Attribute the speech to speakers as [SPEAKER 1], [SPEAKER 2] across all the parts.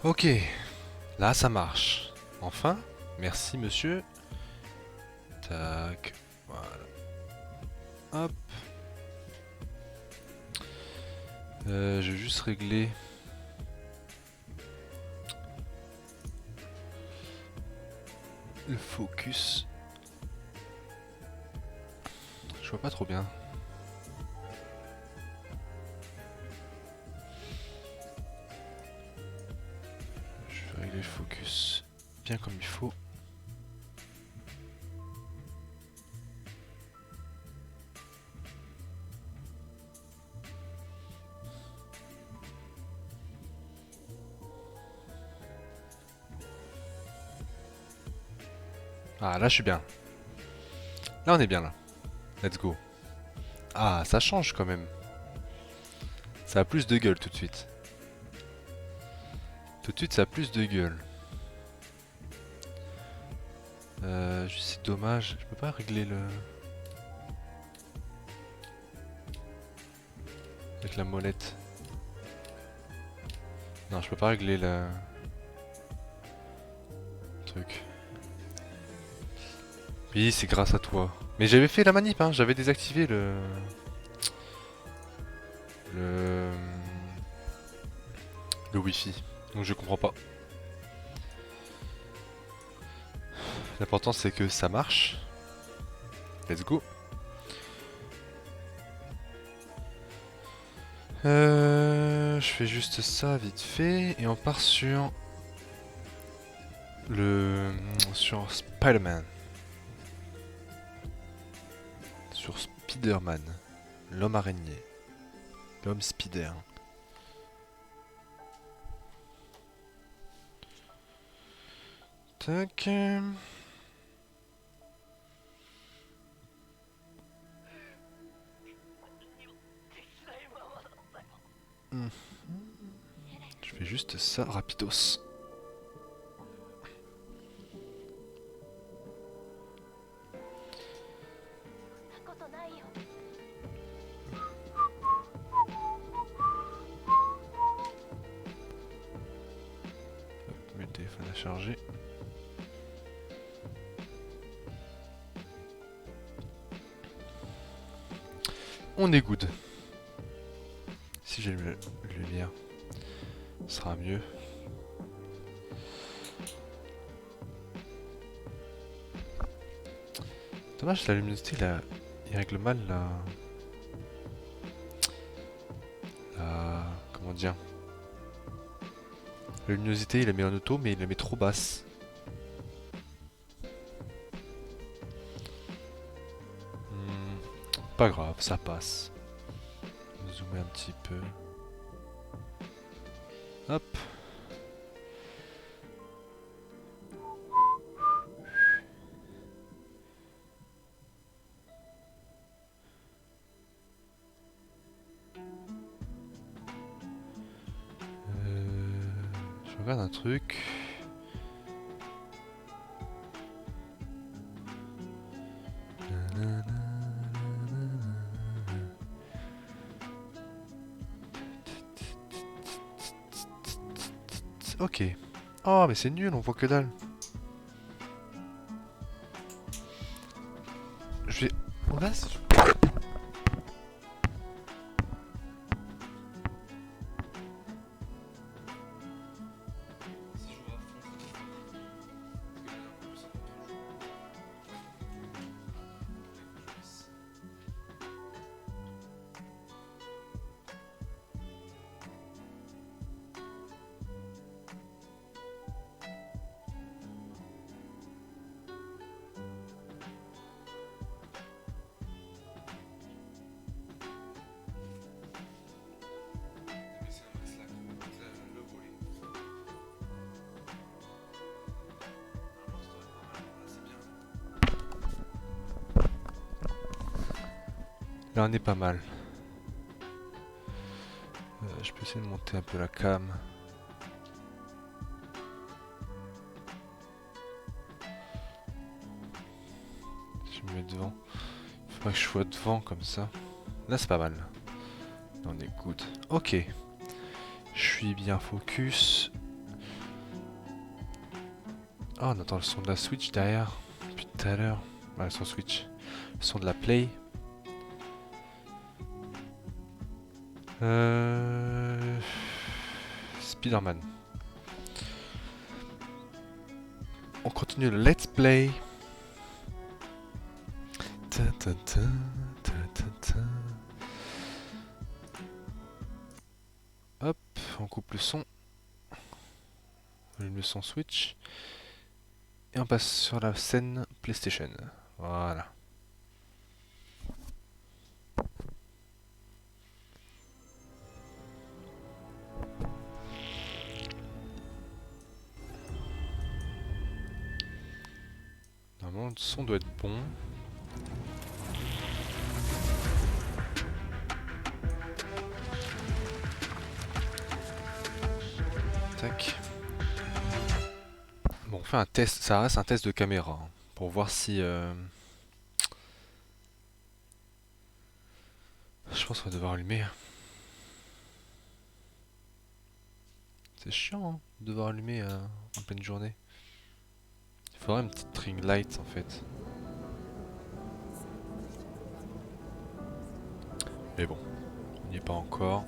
[SPEAKER 1] Ok, là ça marche. Enfin, merci monsieur. Tac, voilà. Hop. Je vais juste régler. Le focus. Je vois pas trop bien. Je vais régler le focus bien comme il faut. Ah là je suis bien. Là on est bien là. Let's go. Ah ça change quand même. Ça a plus de gueule tout de suite. Tout de suite ça a plus de gueule. Juste c'est dommage. Je peux pas régler le... Avec la molette. Non je peux pas régler le... Truc. Oui c'est grâce à toi. Mais j'avais fait la manip hein. J'avais désactivé le... Le... Le wifi. Donc je comprends pas. L'important c'est que ça marche. Let's go. Je fais juste ça vite fait et on part sur le sur Spider-Man, sur Spider-Man, l'homme araignée, l'homme Spider. Tac. Je fais juste ça rapidos. Hop, le téléphone à charger. On est good. Si j'ai le lumière, ce sera mieux. Dommage, la luminosité, il règle mal comment dire? La luminosité, il la met en auto, mais il la met trop basse. Pas grave, ça passe. On va zoomer un petit peu. Hop. Je regarde un truc. Ok. Oh, mais c'est nul, on voit que dalle. Je vais... On va... Là on est pas mal. Je peux essayer de monter un peu la cam. Je me mets devant. Il faudrait que je sois devant comme ça. Là c'est pas mal. Là on est good. Ok. Je suis bien focus. Oh, on entend le son de la Switch derrière. Depuis tout à l'heure. Ouais, le son Switch. Le son de la Play. Spider-Man. On continue le let's play. Ta ta ta, ta ta ta. Hop, on coupe le son. On allume le son Switch. Et on passe sur la scène PlayStation. Voilà. Normalement, le son doit être bon. Tac. Bon, on fait un test, ça reste un test de caméra, hein, pour voir si... Je pense qu'on va devoir allumer. C'est chiant, hein, de devoir allumer en pleine journée. Il faudrait une petite ring light en fait. Mais bon, on n'y est pas encore.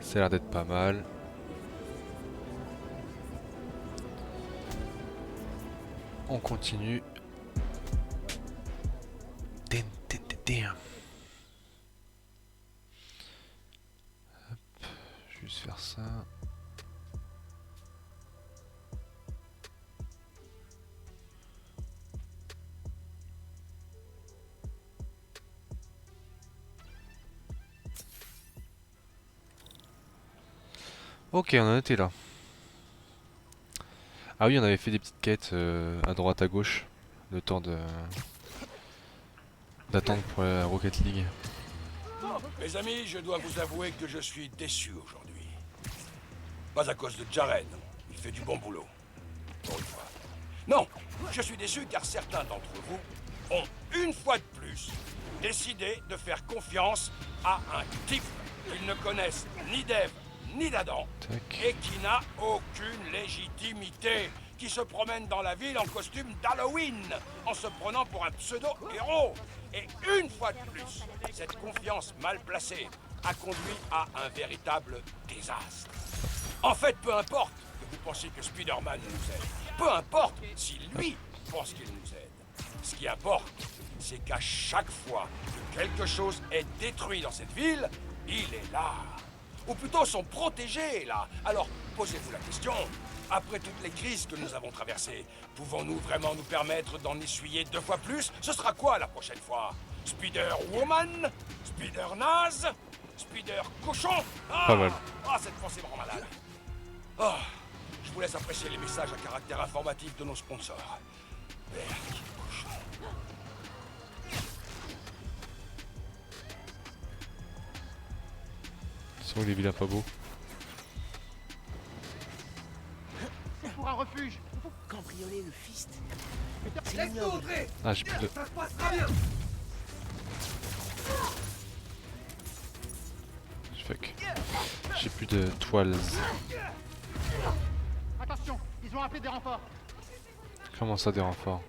[SPEAKER 1] Ça a l'air d'être pas mal. On continue. Hop, je vais juste faire ça. Ok, on en était là. Ah oui, on avait fait des petites quêtes à droite à gauche. Le temps de d'attendre pour la Rocket League.
[SPEAKER 2] Mes amis, je dois vous avouer que je suis déçu aujourd'hui. Pas à cause de Jaren, il fait du bon boulot. Pour une fois. Non, je suis déçu car certains d'entre vous ont, une fois de plus, décidé de faire confiance à un type qu'ils ne connaissent ni d'Ève ni d'Adam et qui n'a aucune légitimité, qui se promène dans la ville en costume d'Halloween, en se prenant pour un pseudo-héros. Et une fois de plus, cette confiance mal placée a conduit à un véritable désastre. En fait, peu importe que vous pensiez que Spider-Man nous aide, peu importe si lui pense qu'il nous aide. Ce qui importe, c'est qu'à chaque fois que quelque chose est détruit dans cette ville, il est là. Ou plutôt son protégé est là. Alors, posez-vous la question. Après toutes les crises que nous avons traversées, pouvons-nous vraiment nous permettre d'en essuyer 2 fois plus? Ce sera quoi la prochaine fois? Spider-Woman? Spider-Naze? Spider-Cochon?
[SPEAKER 1] Pas mal.
[SPEAKER 2] Ah, cette pensée me rend malade. Ah, je vous laisse apprécier les messages à caractère informatif de nos sponsors. Berk, cochon.
[SPEAKER 1] Sont les vilains pas beaux.
[SPEAKER 3] C'est pour un refuge.
[SPEAKER 4] Pour cambrioler le fist.
[SPEAKER 3] Laisse-nous entrer.
[SPEAKER 1] Ah, j'ai plus de...
[SPEAKER 3] Ça se passera bien.
[SPEAKER 1] Fuck. J'ai plus de toiles.
[SPEAKER 3] Attention, ils ont appelé des renforts.
[SPEAKER 1] Comment ça, des renforts?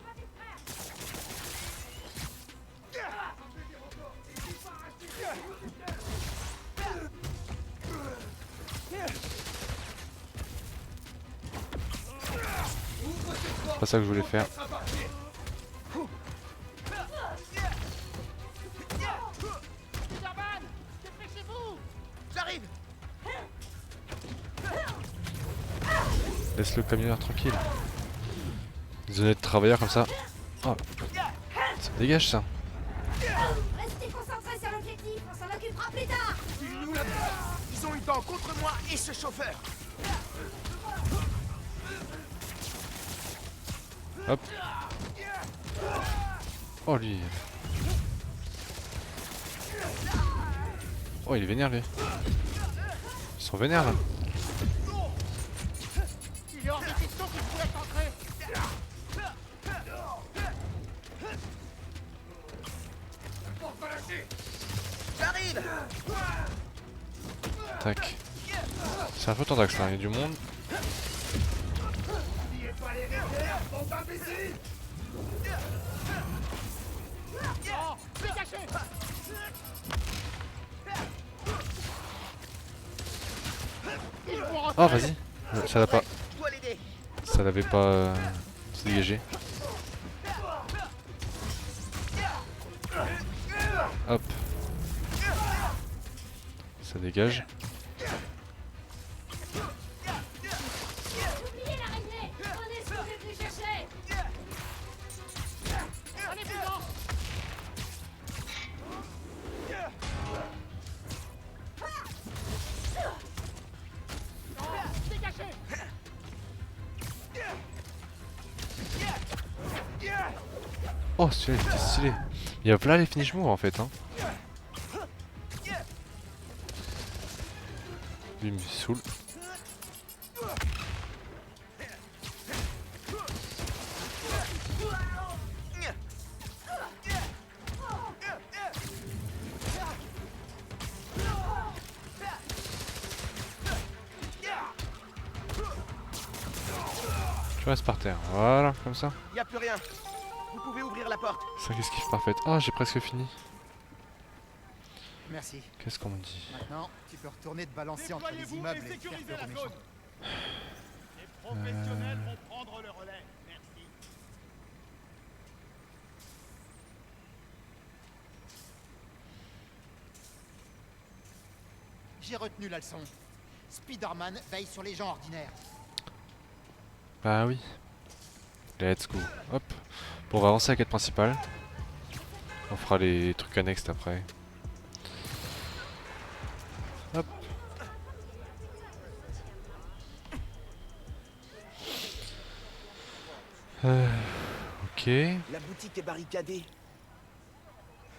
[SPEAKER 1] C'est pas ça que je voulais faire.
[SPEAKER 3] Spider-Man, dépêchez-vous. J'arrive.
[SPEAKER 1] Laisse le camionneur tranquille. Des honnêtes travailleurs comme ça. Oh. Ça me dégage ça.
[SPEAKER 5] Restez concentrés sur l'objectif, on s'en occupera plus tard.
[SPEAKER 4] Ils nous l'avent. Ils ont eu temps contre moi et ce chauffeur.
[SPEAKER 1] Hop. Oh lui. Oh, il est vénère lui. Ils sont vénères là.
[SPEAKER 3] Il est hors de question que je vous laisse entrer.
[SPEAKER 4] J'arrive.
[SPEAKER 1] Tac. C'est un peu tendax là, il y a du monde.
[SPEAKER 3] Oh, dégagez. Ils vont rentrer.
[SPEAKER 1] Oh, vas-y. Ça l'a pas.
[SPEAKER 4] Je dois l'aider.
[SPEAKER 1] Ça l'avait pas se dégager. Hop. Ça dégage.
[SPEAKER 5] Oubliez l'araignée. Prenez ce que vous êtes venu chercher.
[SPEAKER 3] Allez, puissant. Oh, dégagez.
[SPEAKER 1] Oh, celui-là il était stylé. Il y a plein les finish moves en fait. Hein. Lui il me saoule. Tu restes par terre. Voilà, comme ça.
[SPEAKER 4] Y a plus rien. Vous pouvez ouvrir la porte.
[SPEAKER 1] Ça qu'est-ce qui parfaite. Ah, j'ai presque fini.
[SPEAKER 6] Merci.
[SPEAKER 1] Qu'est-ce qu'on me dit?
[SPEAKER 6] Maintenant, tu peux retourner te balancer entre les
[SPEAKER 3] Déployez-vous
[SPEAKER 6] immeubles
[SPEAKER 3] et
[SPEAKER 6] et faire
[SPEAKER 3] sécurisez
[SPEAKER 6] peur
[SPEAKER 3] la
[SPEAKER 6] aux méchants.
[SPEAKER 3] zone. Les professionnels vont prendre le relais. Merci.
[SPEAKER 6] J'ai retenu la leçon. Spider-Man veille sur les gens ordinaires.
[SPEAKER 1] Bah oui. Let's go. Hop. Bon, on va avancer à la quête principale. On fera les trucs annexes après. Hop. Ok.
[SPEAKER 4] La boutique est barricadée.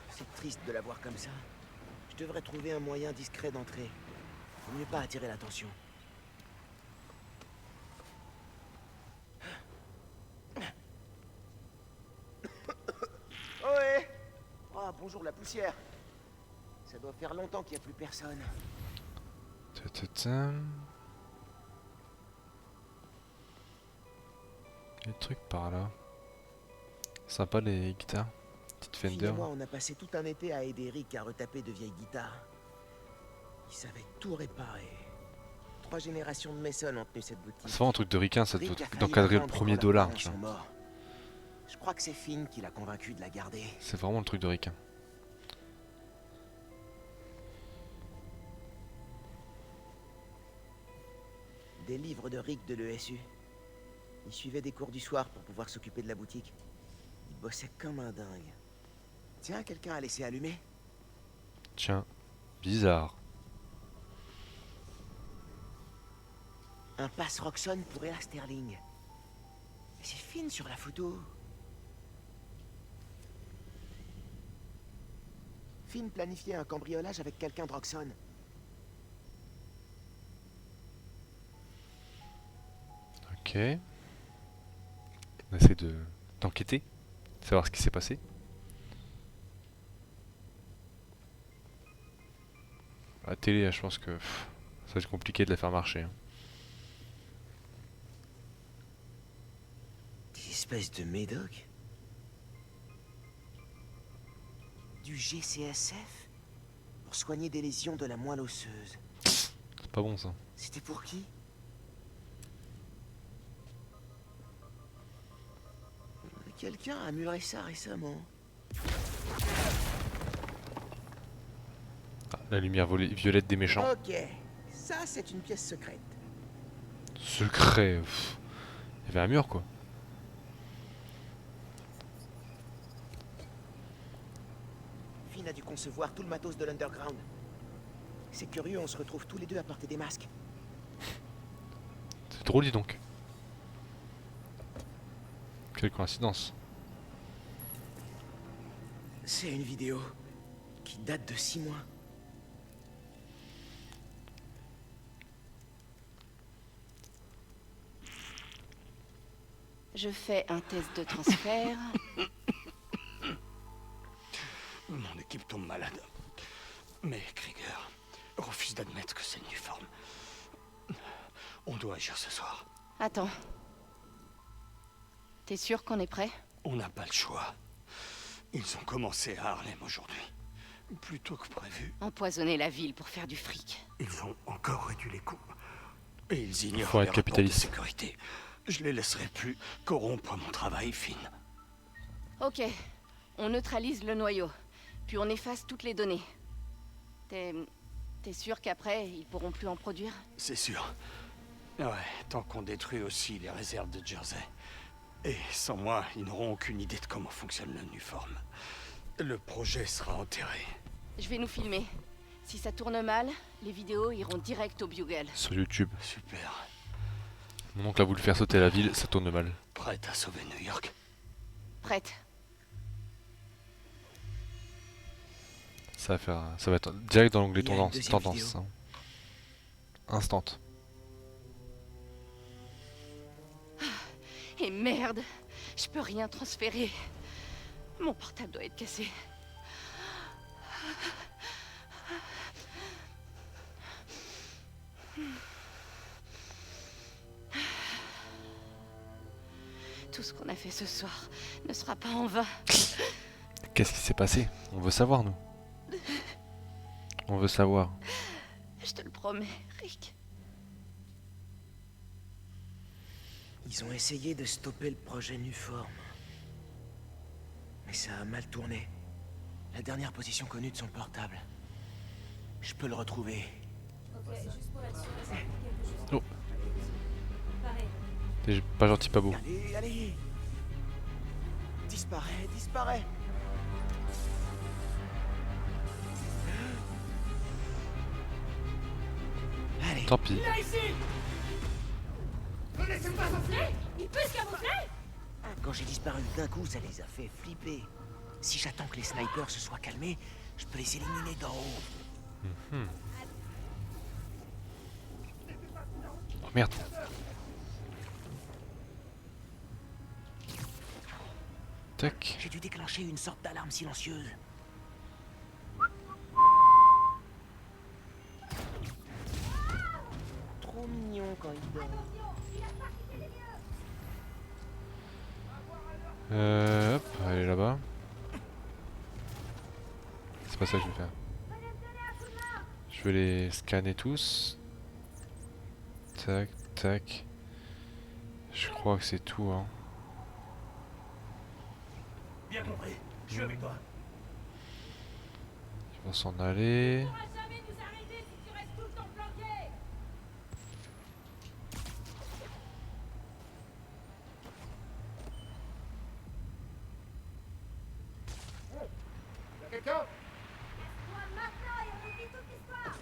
[SPEAKER 4] C'est triste de la voir comme ça. Je devrais trouver un moyen discret d'entrer. Vaut mieux pas attirer l'attention. Ohé! Oh, bonjour la poussière. Ça doit faire longtemps qu'il n'y a plus personne.
[SPEAKER 1] Ta-ta-ta. Il y a des trucs par là. Sympa les guitares. Petite
[SPEAKER 4] Phil
[SPEAKER 1] Fender.
[SPEAKER 4] et moi, on a passé tout un été à aider Rick à retaper de vieilles guitares. Il savait tout réparer. 3 générations de Mason ont tenu cette boutique.
[SPEAKER 1] C'est vraiment un truc de ricain, ça doit
[SPEAKER 4] Rick a failli
[SPEAKER 1] d'encadrer
[SPEAKER 4] la
[SPEAKER 1] le
[SPEAKER 4] vendre
[SPEAKER 1] premier
[SPEAKER 4] quand leurs
[SPEAKER 1] dollar.
[SPEAKER 4] parents
[SPEAKER 1] Tu
[SPEAKER 4] sont
[SPEAKER 1] vois.
[SPEAKER 4] morts. Je crois que c'est Finn qui l'a convaincu de la garder.
[SPEAKER 1] C'est vraiment le truc de ricain.
[SPEAKER 4] Des livres de Rick de l'ESU. Il suivait des cours du soir pour pouvoir s'occuper de la boutique. Il bossait comme un dingue. Tiens, quelqu'un a laissé allumer?
[SPEAKER 1] Tiens. Bizarre.
[SPEAKER 4] Un passe Roxxon pour Ella Sterling. Mais c'est Finn sur la photo. Finn planifiait un cambriolage avec quelqu'un de Roxxon.
[SPEAKER 1] Ok. On essaie d'enquêter. Savoir ce qui s'est passé. La télé, je pense que ça va être compliqué de la faire marcher. Hein.
[SPEAKER 4] Des espèces de médocs. Du GCSF pour soigner des lésions de la moelle osseuse.
[SPEAKER 1] C'est pas bon ça.
[SPEAKER 4] C'était pour qui? Quelqu'un a muré ça récemment.
[SPEAKER 1] Ah, la lumière violette des méchants.
[SPEAKER 4] Ok, ça c'est une pièce secrète.
[SPEAKER 1] Secret. Pff. Il y avait un mur quoi.
[SPEAKER 4] Finn a dû concevoir tout le matos de l'Underground. C'est curieux, on se retrouve tous les deux à porter des masques.
[SPEAKER 1] C'est drôle dis donc. Quelle coïncidence.
[SPEAKER 4] C'est une vidéo qui date de 6 mois.
[SPEAKER 7] Je fais un test de transfert.
[SPEAKER 2] Mon équipe tombe malade. Mais Krieger refuse d'admettre que c'est Nuform. On doit agir ce soir.
[SPEAKER 7] Attends. T'es sûr qu'on est prêt?
[SPEAKER 2] On n'a pas le choix. Ils ont commencé à Harlem aujourd'hui. Plus tôt que prévu.
[SPEAKER 7] Empoisonner la ville pour faire du fric.
[SPEAKER 2] Ils ont encore réduit les coûts. Et ils ignorent
[SPEAKER 1] Faut
[SPEAKER 2] les
[SPEAKER 1] être
[SPEAKER 2] rapports de
[SPEAKER 1] capitaliste.
[SPEAKER 2] sécurité. Je les laisserai plus corrompre mon travail, Finn.
[SPEAKER 7] Ok. On neutralise le noyau. Puis on efface toutes les données. T'es sûr qu'après, ils pourront plus en produire?
[SPEAKER 2] C'est sûr. Ouais, tant qu'on détruit aussi les réserves de Jersey. Et sans moi, ils n'auront aucune idée de comment fonctionne le Nuform. Le projet sera enterré.
[SPEAKER 7] Je vais nous filmer. Si ça tourne mal, les vidéos iront direct au Bugle.
[SPEAKER 1] Sur YouTube.
[SPEAKER 2] Super.
[SPEAKER 1] Mon oncle a voulu faire sauter la ville, ça tourne mal.
[SPEAKER 2] Prête à sauver New York?
[SPEAKER 7] Prête.
[SPEAKER 1] Ça va être direct dans l'onglet
[SPEAKER 4] Il y a une
[SPEAKER 1] tendance.
[SPEAKER 4] deuxième
[SPEAKER 1] Tendance
[SPEAKER 4] vidéo.
[SPEAKER 1] hein. Instant.
[SPEAKER 7] Et merde, je peux rien transférer. Mon portable doit être cassé. Tout ce qu'on a fait ce soir ne sera pas en vain.
[SPEAKER 1] Qu'est-ce qui s'est passé? On veut savoir, nous. On veut savoir.
[SPEAKER 7] Je te le promets, Rick.
[SPEAKER 4] Ils ont essayé de stopper le projet Nuform. Mais ça a mal tourné. La dernière position connue de son portable. Je peux le retrouver.
[SPEAKER 1] Oh. T'es pas gentil, pas beau.
[SPEAKER 4] Allez, allez. Disparaît, disparaît. Allez.
[SPEAKER 1] Tant pis.
[SPEAKER 5] Là, ici! Ne laissez pas s'enfuir! Il peut se camoufler!
[SPEAKER 4] Quand j'ai disparu d'un coup, ça les a fait flipper. Si j'attends que les snipers se soient calmés, je peux les éliminer d'en haut.
[SPEAKER 1] Oh merde. Tac.
[SPEAKER 4] J'ai dû déclencher une sorte d'alarme silencieuse. Trop mignon quand il dort.
[SPEAKER 1] Hop, allez là-bas. C'est pas ça que je vais faire. Je vais les scanner tous. Tac, tac. Je crois que c'est tout, hein.
[SPEAKER 2] Bien compris. Je suis avec toi.
[SPEAKER 1] Ils vont s'en aller.
[SPEAKER 5] Tu pourras jamais nous arrêter si tu restes tout le temps planqué!
[SPEAKER 3] Quelqu'un?
[SPEAKER 5] Toi maintenant et on oublie toute l'histoire!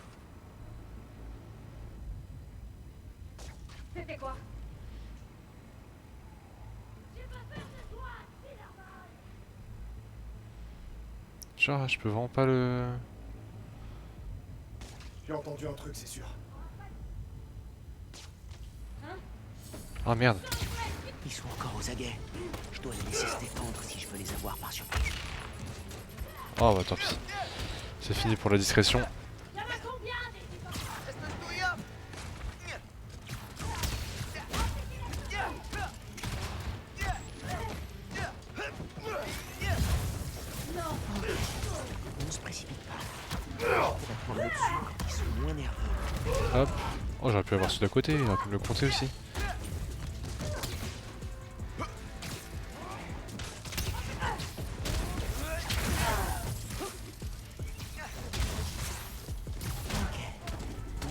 [SPEAKER 5] C'était quoi? J'ai pas peur de toi, Spider-Man!
[SPEAKER 1] Genre, je peux vraiment pas le...
[SPEAKER 3] J'ai entendu un truc, c'est sûr.
[SPEAKER 1] Ah merde.
[SPEAKER 4] Ils sont encore aux aguets. Je dois les laisser se détendre si je veux les avoir par surprise.
[SPEAKER 1] Oh bah tant pis. C'est fini pour la discrétion.
[SPEAKER 5] Y'en a combien des
[SPEAKER 4] On ne se précipite pas. On va prendre le dessus quand ils sont moins nerveux.
[SPEAKER 1] Hop. Oh, j'aurais pu avoir celui d'à côté, il aurait pu me le compter aussi.
[SPEAKER 4] Ok.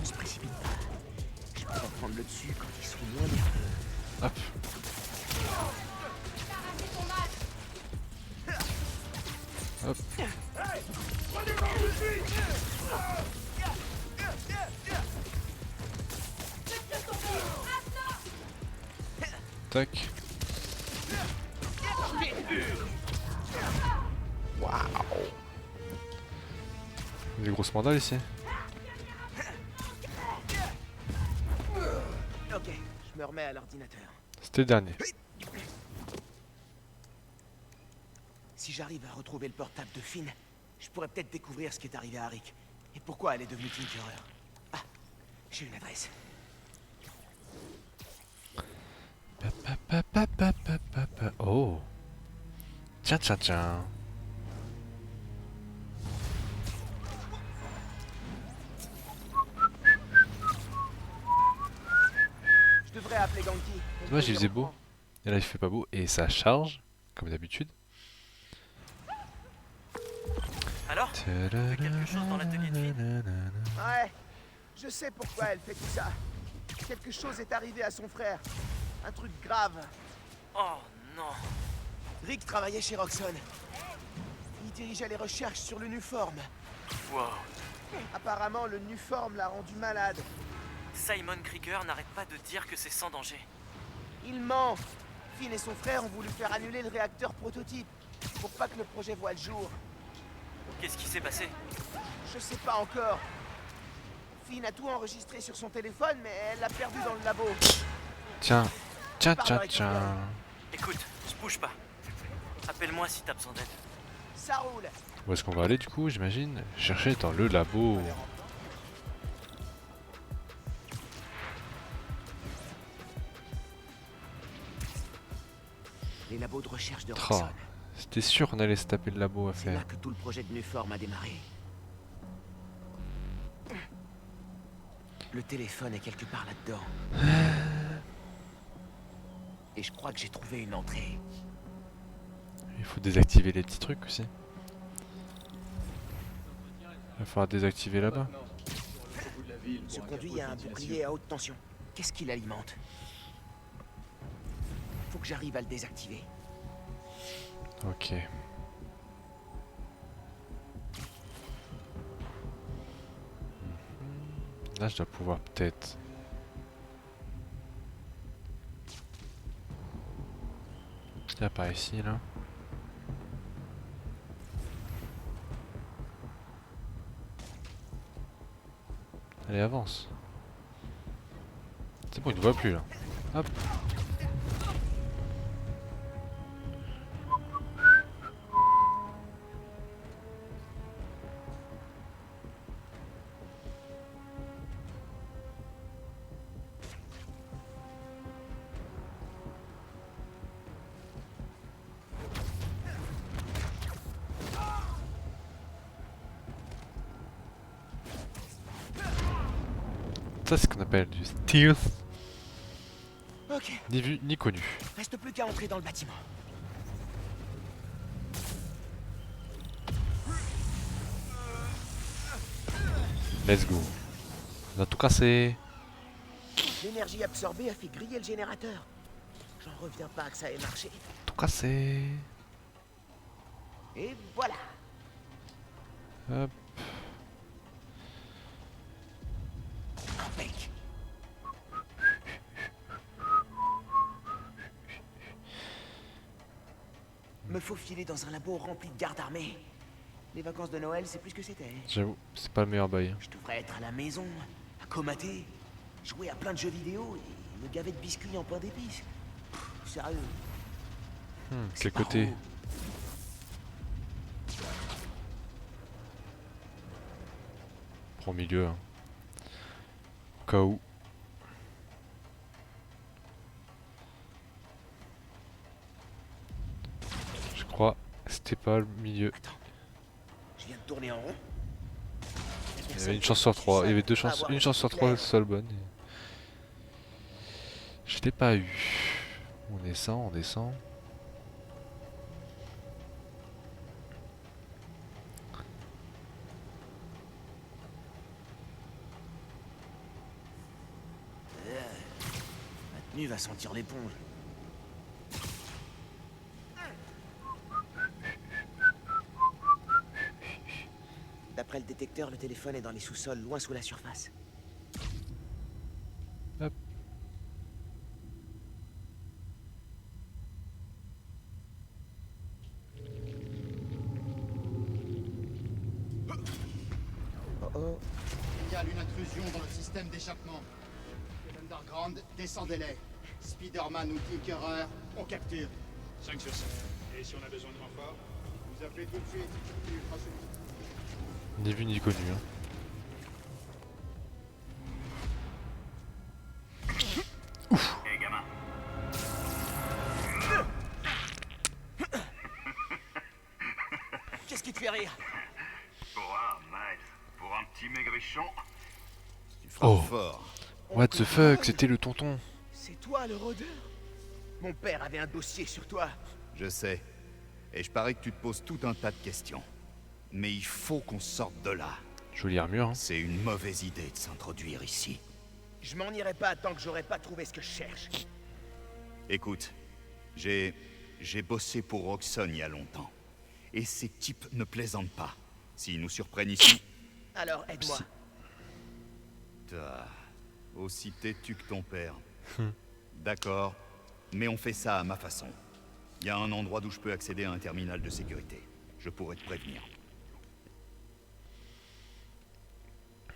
[SPEAKER 4] On se précipite pas. Je pourrais prendre le dessus quand ils sont moins nerveux.
[SPEAKER 1] Hop. Hop. Tac. Waouh. Des grosses mandales ici.
[SPEAKER 4] Ok, je me remets à l'ordinateur.
[SPEAKER 1] C'était le dernier.
[SPEAKER 4] Si j'arrive à retrouver le portable de Finn, je pourrais peut-être découvrir ce qui est arrivé à Rick. Et pourquoi elle est devenue Tinkerer. Ah, j'ai une adresse.
[SPEAKER 1] Oh. Tiens, tiens, tiens.
[SPEAKER 4] Je devrais appeler Ganki.
[SPEAKER 1] Dommage, il faisait beau. Et là, il fait pas beau. Et ça charge, comme d'habitude.
[SPEAKER 8] Alors, quelque chose dans l'atelier de Finn?
[SPEAKER 4] Ouais, je sais pourquoi elle fait tout ça. Quelque chose est arrivé à son frère. Un truc grave.
[SPEAKER 8] Oh non.
[SPEAKER 4] Rick travaillait chez Roxxon. Il dirigeait les recherches sur le Nuform.
[SPEAKER 8] Wow.
[SPEAKER 4] Apparemment, le Nuform l'a rendu malade.
[SPEAKER 8] Simon Krieger n'arrête pas de dire que c'est sans danger.
[SPEAKER 4] Il ment. Finn et son frère ont voulu faire annuler le réacteur prototype pour pas que le projet voie le jour.
[SPEAKER 8] Qu'est-ce qui s'est passé?
[SPEAKER 4] Je sais pas encore. Finn a tout enregistré sur son téléphone, mais elle l'a perdu dans le labo.
[SPEAKER 1] Tiens, tiens, tiens, tiens.
[SPEAKER 8] Écoute, je bouge pas. Appelle-moi si t'as besoin d'aide.
[SPEAKER 4] Ça roule.
[SPEAKER 1] Où est-ce qu'on va aller du coup, j'imagine? Chercher dans le labo.
[SPEAKER 4] Les labos de recherche de
[SPEAKER 1] Oh,
[SPEAKER 4] Roxxon.
[SPEAKER 1] c'était sûr qu'on allait se taper le labo à
[SPEAKER 4] C'est là
[SPEAKER 1] faire.
[SPEAKER 4] que tout le projet de Nuform a démarré. Le téléphone est quelque part là-dedans. Et je crois que j'ai trouvé une entrée.
[SPEAKER 1] Il faut désactiver les petits trucs aussi. Il va falloir désactiver là-bas.
[SPEAKER 4] Ce conduit à un bouclier à haute tension. Qu'est-ce qui l'alimente? Faut que j'arrive à le désactiver.
[SPEAKER 1] Ok. Là, je dois pouvoir peut-être... Là, par ici, là. Allez, avance. C'est bon, il ne voit plus, là. Hop. Ça, c'est ce qu'on appelle du stealth.
[SPEAKER 4] Ok,
[SPEAKER 1] Ni vu, ni connu.
[SPEAKER 4] reste plus qu'à entrer dans le bâtiment.
[SPEAKER 1] Let's go. On a tout cassé.
[SPEAKER 4] L'énergie absorbée a fait griller le générateur. J'en reviens pas que ça ait marché.
[SPEAKER 1] Tout cassé.
[SPEAKER 4] Et voilà.
[SPEAKER 1] Hop.
[SPEAKER 4] Impec. Me faufiler dans un labo rempli de gardes armés. Les vacances de Noël, c'est plus que c'était.
[SPEAKER 1] J'avoue, c'est pas le meilleur bail.
[SPEAKER 4] Je devrais être à la maison, à comater, jouer à plein de jeux vidéo et me gaver de biscuits en pain d'épices. Sérieux.
[SPEAKER 1] Quel
[SPEAKER 4] C'est pas
[SPEAKER 1] côté?
[SPEAKER 4] haut.
[SPEAKER 1] Au milieu. Hein. Au cas où. Je crois que c'était pas le milieu.
[SPEAKER 4] Attends. Je viens de tourner en rond.
[SPEAKER 1] Il y avait une chance sur trois. Il y avait deux chances, une chance sur trois, c'est seule bonne. Je l'ai pas eu. On descend, on descend.
[SPEAKER 4] Ma tenue va sentir l'éponge. D'après le détecteur, le téléphone est dans les sous-sols, loin sous la surface.
[SPEAKER 1] Hop.
[SPEAKER 4] Oh oh.
[SPEAKER 6] Il y a une intrusion dans le système d'échappement. Underground, descendez-les. Spider-Man ou Tinkerer, on capture.
[SPEAKER 3] 5 sur 5. Et si on a besoin de renfort?
[SPEAKER 6] Vous appelez tout de suite. Ultrasonique.
[SPEAKER 1] Ni vu ni connu. Hein.
[SPEAKER 3] Hé, gamin.
[SPEAKER 4] Qu'est-ce qui te fait rire?
[SPEAKER 3] Quoi, Miles? Pour un petit maigrichon?
[SPEAKER 6] Tu frappes
[SPEAKER 1] Oh.
[SPEAKER 6] fort.
[SPEAKER 1] What the fuck, c'était le tonton.
[SPEAKER 4] C'est toi le rôdeur? Mon père avait un dossier sur toi.
[SPEAKER 6] Je sais. Et je parie que tu te poses tout un tas de questions. Mais il faut qu'on sorte de là.
[SPEAKER 1] Jolie armure. Hein.
[SPEAKER 6] C'est une mauvaise idée de s'introduire ici.
[SPEAKER 4] Je m'en irai pas tant que j'aurais pas trouvé ce que je cherche.
[SPEAKER 6] Écoute, j'ai bossé pour Roxxon il y a longtemps. Et ces types ne plaisantent pas. S'ils nous surprennent ici...
[SPEAKER 4] Alors aide-moi.
[SPEAKER 6] T'as aussi têtu que ton père. D'accord, mais on fait ça à ma façon. Il y a un endroit d'où je peux accéder à un terminal de sécurité. Je pourrais te prévenir.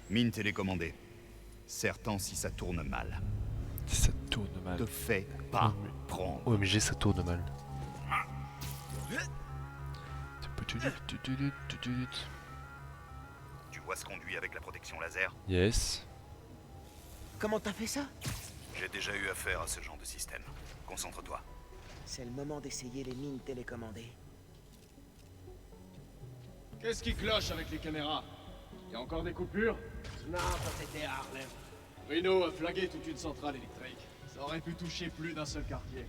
[SPEAKER 6] Mine télécommandée. Certain si ça tourne mal.
[SPEAKER 1] Ça tourne mal.
[SPEAKER 6] Te fais pas
[SPEAKER 1] mais-
[SPEAKER 6] prendre.
[SPEAKER 1] OMG, ça tourne mal.
[SPEAKER 6] Tu vois ce conduit avec la protection laser?
[SPEAKER 1] Yes.
[SPEAKER 4] Comment t'as fait ça?
[SPEAKER 6] J'ai déjà eu affaire à ce genre de système. Concentre-toi.
[SPEAKER 4] C'est le moment d'essayer les mines télécommandées.
[SPEAKER 3] Qu'est-ce qui cloche avec les caméras? Y a encore des coupures?
[SPEAKER 4] Non, ça c'était à Harlem.
[SPEAKER 3] Reno a flagué toute une centrale électrique. Ça aurait pu toucher plus d'un seul quartier.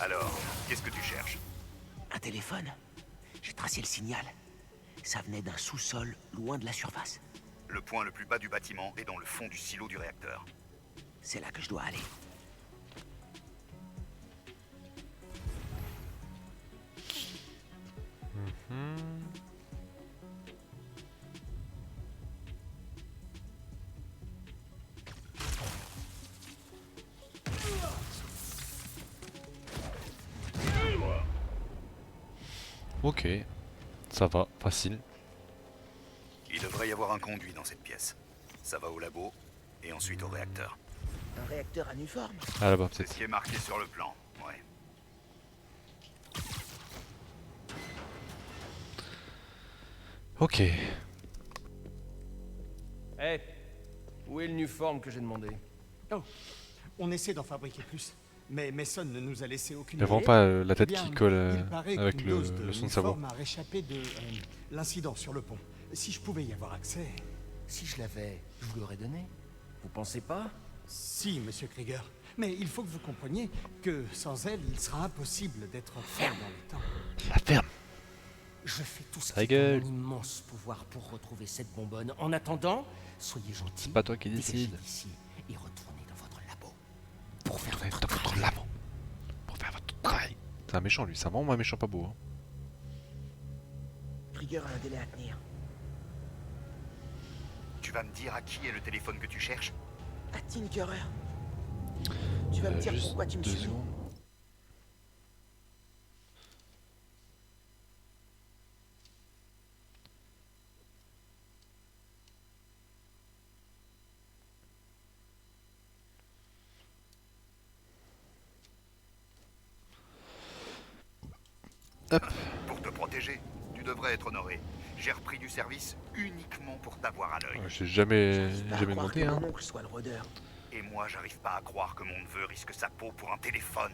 [SPEAKER 6] Alors, qu'est-ce que tu cherches?
[SPEAKER 4] Un téléphone? J'ai tracé le signal. Ça venait d'un sous-sol, loin de la surface.
[SPEAKER 6] Le point le plus bas du bâtiment est dans le fond du silo du réacteur.
[SPEAKER 4] C'est là que je dois aller.
[SPEAKER 1] Ok. Ça va, facile.
[SPEAKER 6] Il devrait y avoir un conduit dans cette pièce. Ça va au labo, et ensuite au réacteur.
[SPEAKER 4] Un réacteur à nuforme?
[SPEAKER 1] Ah là-bas,
[SPEAKER 6] C'est ce
[SPEAKER 1] peut-être.
[SPEAKER 6] qui est marqué sur le plan, ouais.
[SPEAKER 1] Ok.
[SPEAKER 9] Hé, où est le Nuform que j'ai demandé?
[SPEAKER 10] Oh, on essaie d'en fabriquer plus. Mais Mason ne nous a laissé aucune
[SPEAKER 1] Il y a vraiment
[SPEAKER 10] idée.
[SPEAKER 1] pas la
[SPEAKER 10] Eh
[SPEAKER 1] tête
[SPEAKER 10] bien,
[SPEAKER 1] qui colle
[SPEAKER 10] il paraît
[SPEAKER 1] avec
[SPEAKER 10] qu'une
[SPEAKER 1] le
[SPEAKER 10] dose de
[SPEAKER 1] son de sa voix.
[SPEAKER 10] Nuform a réchappé de l'incident sur le pont. Si je pouvais y avoir accès...
[SPEAKER 9] Si je l'avais, je vous l'aurais donné. Vous pensez pas?
[SPEAKER 10] Si, monsieur Krieger. Mais il faut que vous compreniez que sans elle, il sera impossible d'être fort dans les temps.
[SPEAKER 1] La ferme.
[SPEAKER 9] Je fais tout ce
[SPEAKER 1] Ta
[SPEAKER 9] qui est
[SPEAKER 1] gueule.
[SPEAKER 9] en mon immense pouvoir pour retrouver cette bonbonne. En attendant, soyez gentils.
[SPEAKER 1] C'est pas toi qui
[SPEAKER 9] dégagez
[SPEAKER 1] décide.
[SPEAKER 9] d'ici et retournez dans votre labo. Pour faire
[SPEAKER 1] Retournez
[SPEAKER 9] votre
[SPEAKER 1] dans votre
[SPEAKER 9] travail.
[SPEAKER 1] labo. Pour faire votre travail. C'est un méchant lui, c'est vraiment un méchant pas beau. Hein.
[SPEAKER 4] Krieger a un délai à tenir.
[SPEAKER 6] Tu vas me dire à qui est le téléphone que tu cherches?
[SPEAKER 4] À Tinkerer. Tu vas me dire
[SPEAKER 1] Juste
[SPEAKER 4] pourquoi tu me
[SPEAKER 1] 2
[SPEAKER 4] suis.
[SPEAKER 1] secondes. Hop.
[SPEAKER 6] Pour te protéger, tu devrais être honoré. J'ai repris du service uniquement pour t'avoir à l'œil.
[SPEAKER 1] J'ai jamais
[SPEAKER 4] J'arrive pas à
[SPEAKER 1] jamais
[SPEAKER 4] croire
[SPEAKER 1] demandé
[SPEAKER 4] que
[SPEAKER 1] hein.
[SPEAKER 4] mon oncle soit le rôdeur.
[SPEAKER 6] Et moi, j'arrive pas à croire que mon neveu risque sa peau pour un téléphone.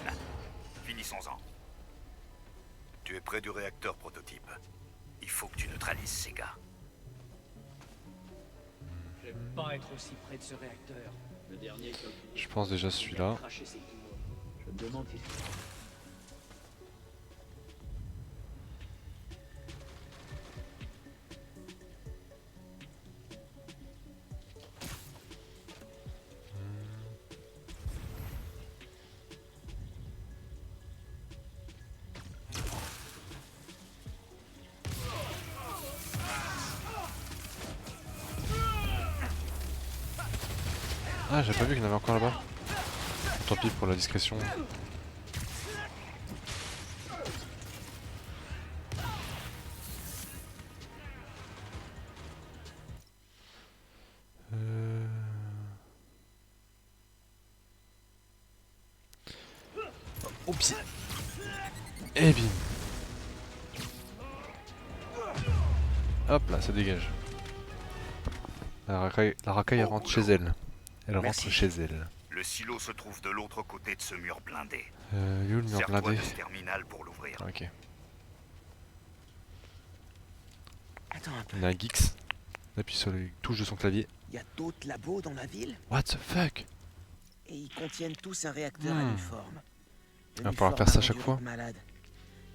[SPEAKER 6] Finissons-en. Tu es près du réacteur prototype. Il faut que tu neutralises ces gars.
[SPEAKER 9] J'aime pas être aussi près de ce réacteur. Le dernier
[SPEAKER 1] Je pense déjà celui-là.
[SPEAKER 9] craché ses poumons. Je me demande si
[SPEAKER 1] Ah, j'ai pas vu qu'il y en avait encore là-bas. Tant pis pour la discrétion. Oups. Et bim. Hop là, ça dégage. La racaille elle rentre chez elle. Elle rentre chez elle.
[SPEAKER 6] Le silo se trouve de l'autre côté de ce mur blindé.
[SPEAKER 1] Où le mur
[SPEAKER 6] Sers-toi
[SPEAKER 1] blindé?
[SPEAKER 6] de ce terminal pour l'ouvrir.
[SPEAKER 1] Ok.
[SPEAKER 4] Attends un peu.
[SPEAKER 1] On a un Geeks. On appuie sur les touches de son clavier.
[SPEAKER 4] Il y a d'autres labos dans la ville
[SPEAKER 1] What the fuck?
[SPEAKER 4] et ils contiennent tous un réacteur à Nuform.
[SPEAKER 1] Il va falloir faire ça à chaque fois.
[SPEAKER 4] Malade.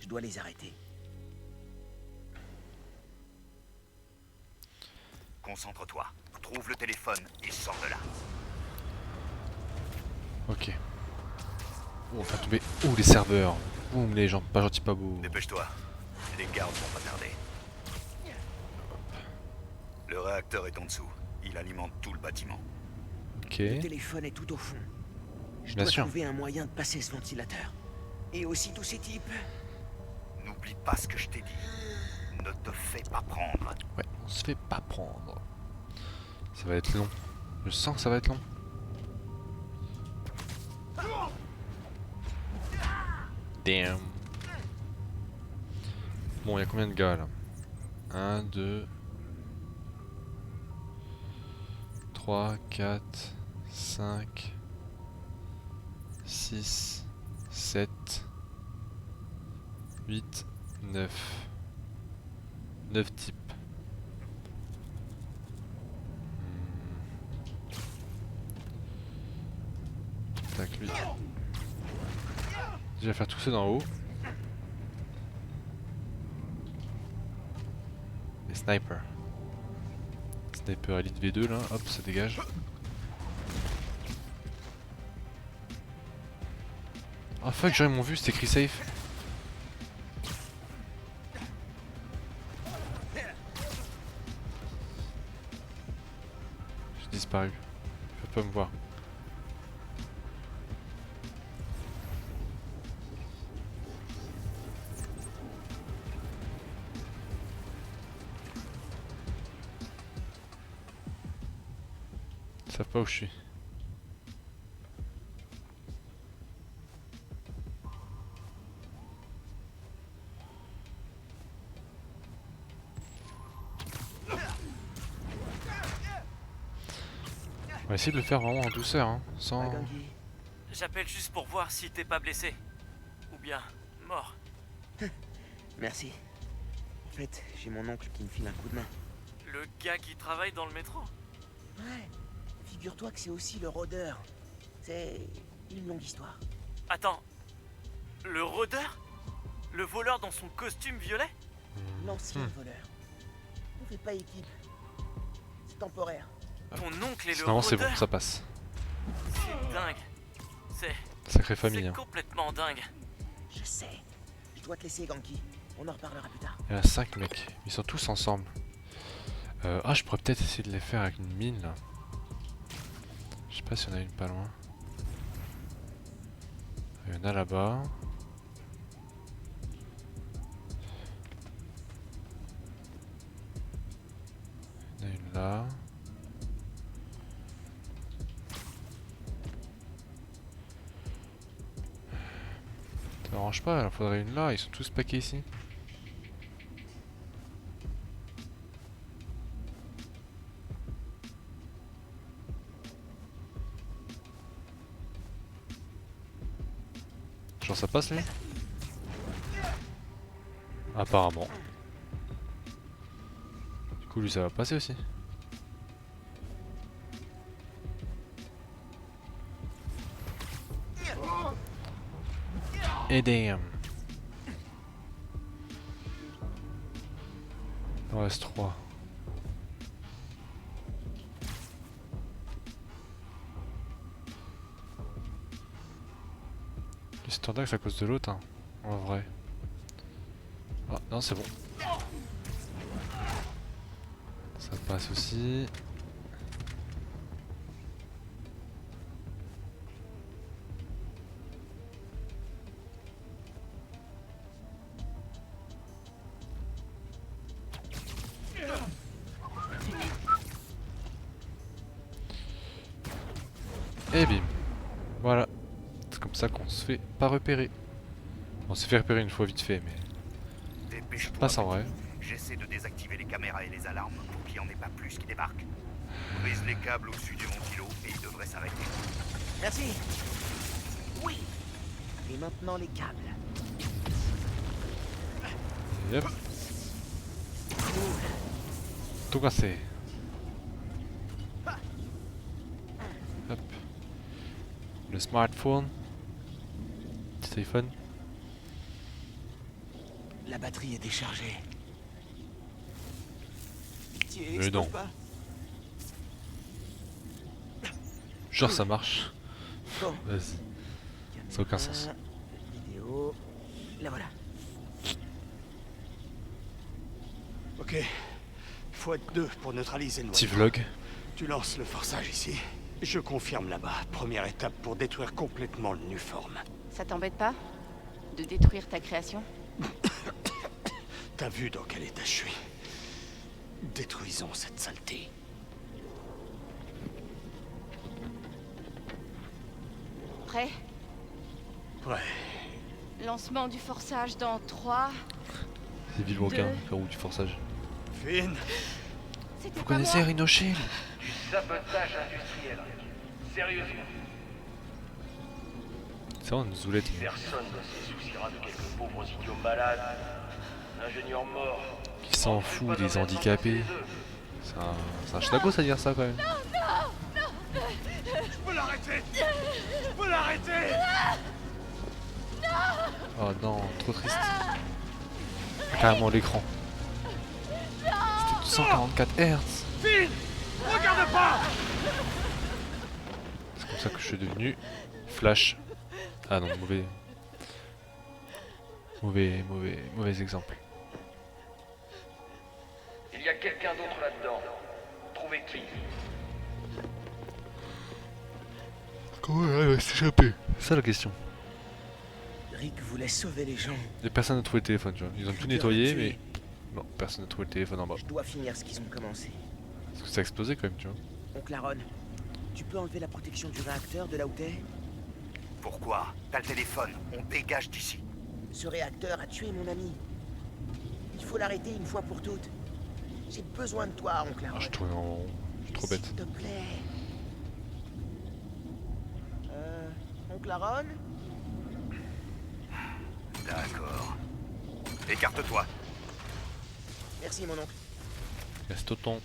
[SPEAKER 4] Je dois les arrêter.
[SPEAKER 6] Concentre-toi. Trouve le téléphone et sors de là.
[SPEAKER 1] Ok. Oh, on va tomber. Oh, les serveurs. Boum, les gens. Pas gentil, pas beau.
[SPEAKER 6] Dépêche-toi. Les gardes vont pas tarder. Le réacteur est en dessous. Il alimente tout le bâtiment.
[SPEAKER 1] Ok.
[SPEAKER 4] Le téléphone est tout au fond. Je
[SPEAKER 1] Bien
[SPEAKER 4] dois
[SPEAKER 1] sûr.
[SPEAKER 4] trouver un moyen de passer ce ventilateur. Et aussi tous ces types.
[SPEAKER 6] N'oublie pas ce que je t'ai dit. Ne te fais pas prendre.
[SPEAKER 1] Ouais, on se fait pas prendre. Ça va être long. Je sens que ça va être long. Damn. Bon, il y a combien de gars là? 1, 2, 3, 4, 5, 6, 7, 8, 9. 9 types. Tac, lui. Je vais faire tout ça d'en haut. Les snipers. Sniper Elite V2 là, hop, ça dégage. Ah fuck, j'ai mon vu, c'était écrit safe. J'ai disparu. Il peut pas me voir. Ils savent pas où je suis. On va essayer de le faire vraiment en douceur, hein, sans...
[SPEAKER 8] J'appelle juste pour voir si t'es pas blessé. Ou bien mort.
[SPEAKER 4] Merci. En fait, j'ai mon oncle qui me file un coup de main.
[SPEAKER 8] Le gars qui travaille dans le métro?
[SPEAKER 4] Ouais. Figure-toi que c'est aussi le rôdeur. C'est une longue histoire.
[SPEAKER 8] Attends. Le rôdeur? Le voleur dans son costume violet?
[SPEAKER 4] L'ancien voleur. On fait pas équipe. C'est temporaire.
[SPEAKER 8] Ton oncle et le
[SPEAKER 1] Non,
[SPEAKER 8] rôdeur?
[SPEAKER 1] c'est bon, ça passe.
[SPEAKER 8] C'est dingue. C'est...
[SPEAKER 1] Sacrée famille,
[SPEAKER 8] C'est
[SPEAKER 1] hein.
[SPEAKER 8] complètement dingue.
[SPEAKER 4] Je sais. Je dois te laisser, Ganki. On en reparlera plus tard.
[SPEAKER 1] Il y en a 5 mecs, ils sont tous ensemble. Ah, je pourrais peut-être essayer de les faire avec une mine là. Je sais pas s'il y en a une pas loin. Il y en a là-bas. Il y en a une là. Ça m'arrange pas, il en faudrait une là, ils sont tous paqués ici. Genre ça passe lui? Apparemment. Du coup lui ça va passer aussi. Et damn. Il en reste 3. Le standard c'est à cause de l'autre, hein, en vrai. Ah non c'est bon. Ça passe aussi. Et bim. Voilà. C'est comme ça qu'on se fait pas repérer. On s'est fait repérer une fois vite fait, mais
[SPEAKER 6] Dépêche-toi.
[SPEAKER 1] passe en vrai.
[SPEAKER 6] J'essaie de désactiver les caméras et les alarmes pour qu'il n'y en ait pas plus qui débarquent. Brise les câbles au-dessus du ventilo et il devrait s'arrêter.
[SPEAKER 4] Merci. Oui. Et maintenant les câbles.
[SPEAKER 1] Yep. Tout cassé. Hop. Le smartphone. Petit téléphone.
[SPEAKER 4] La batterie est déchargée. Pitié,
[SPEAKER 1] Mais
[SPEAKER 4] explose
[SPEAKER 1] non.
[SPEAKER 4] pas.
[SPEAKER 1] Genre ça marche.
[SPEAKER 4] Bon.
[SPEAKER 1] Vas-y. Ça n'a aucun sens.
[SPEAKER 4] Vidéo. La voilà.
[SPEAKER 10] Ok. Faut être deux pour neutraliser le
[SPEAKER 1] Petit
[SPEAKER 10] noyau.
[SPEAKER 1] vlog.
[SPEAKER 10] Tu lances le forçage ici. Je confirme là-bas. Première étape pour détruire complètement le Nuform.
[SPEAKER 7] Ça t'embête pas de détruire ta création?
[SPEAKER 10] T'as vu dans quel état je suis. Détruisons cette saleté.
[SPEAKER 7] Prêt?
[SPEAKER 10] Ouais.
[SPEAKER 7] Lancement du forçage dans 3...
[SPEAKER 1] C'est Villebroquin, faire où du forçage.
[SPEAKER 10] Finn.
[SPEAKER 7] C'était
[SPEAKER 1] Vous
[SPEAKER 7] pas
[SPEAKER 1] connaissez
[SPEAKER 7] moi.
[SPEAKER 1] Rhino Shield?
[SPEAKER 3] Du sabotage industriel. Sérieusement,
[SPEAKER 1] C'est vraiment une zoulette.
[SPEAKER 3] personne ne se souciera de quelques pauvres idiots malades. Un ingénieur mort.
[SPEAKER 1] Qui s'en fout des handicapés. C'est un schnago à dire ça quand même.
[SPEAKER 3] Je peux l'arrêter. Je peux l'arrêter.
[SPEAKER 1] Oh non, trop triste. Carrément l'écran. C'était 144 Hz.
[SPEAKER 3] Finn, regarde pas.
[SPEAKER 1] C'est comme ça que je suis devenu Flash. Ah non, mauvais exemple.
[SPEAKER 3] Il y a quelqu'un d'autre là-dedans. Trouvez qui?
[SPEAKER 1] Comment elle va s'échapper? C'est ça la question.
[SPEAKER 4] Rick voulait sauver les gens.
[SPEAKER 1] Et personne n'a trouvé le téléphone, tu vois. Ils ont tout nettoyé, mais non, personne n'a trouvé le téléphone en bas.
[SPEAKER 4] Je dois finir ce qu'ils ont commencé.
[SPEAKER 1] Parce que ça a explosé quand même, tu vois.
[SPEAKER 4] Oncle Aaron, tu peux enlever la protection du réacteur de là où t'es?
[SPEAKER 6] Pourquoi? T'as le téléphone, on dégage d'ici.
[SPEAKER 4] Ce réacteur a tué mon ami. Il faut l'arrêter une fois pour toutes. J'ai besoin de toi, Oncle Aaron.
[SPEAKER 1] Ah, je tourne en rond, je suis trop bête.
[SPEAKER 4] S'il te plaît. Oncle Aaron?
[SPEAKER 6] D'accord. Écarte-toi.
[SPEAKER 4] Merci, mon oncle.
[SPEAKER 1] Laisse Toton.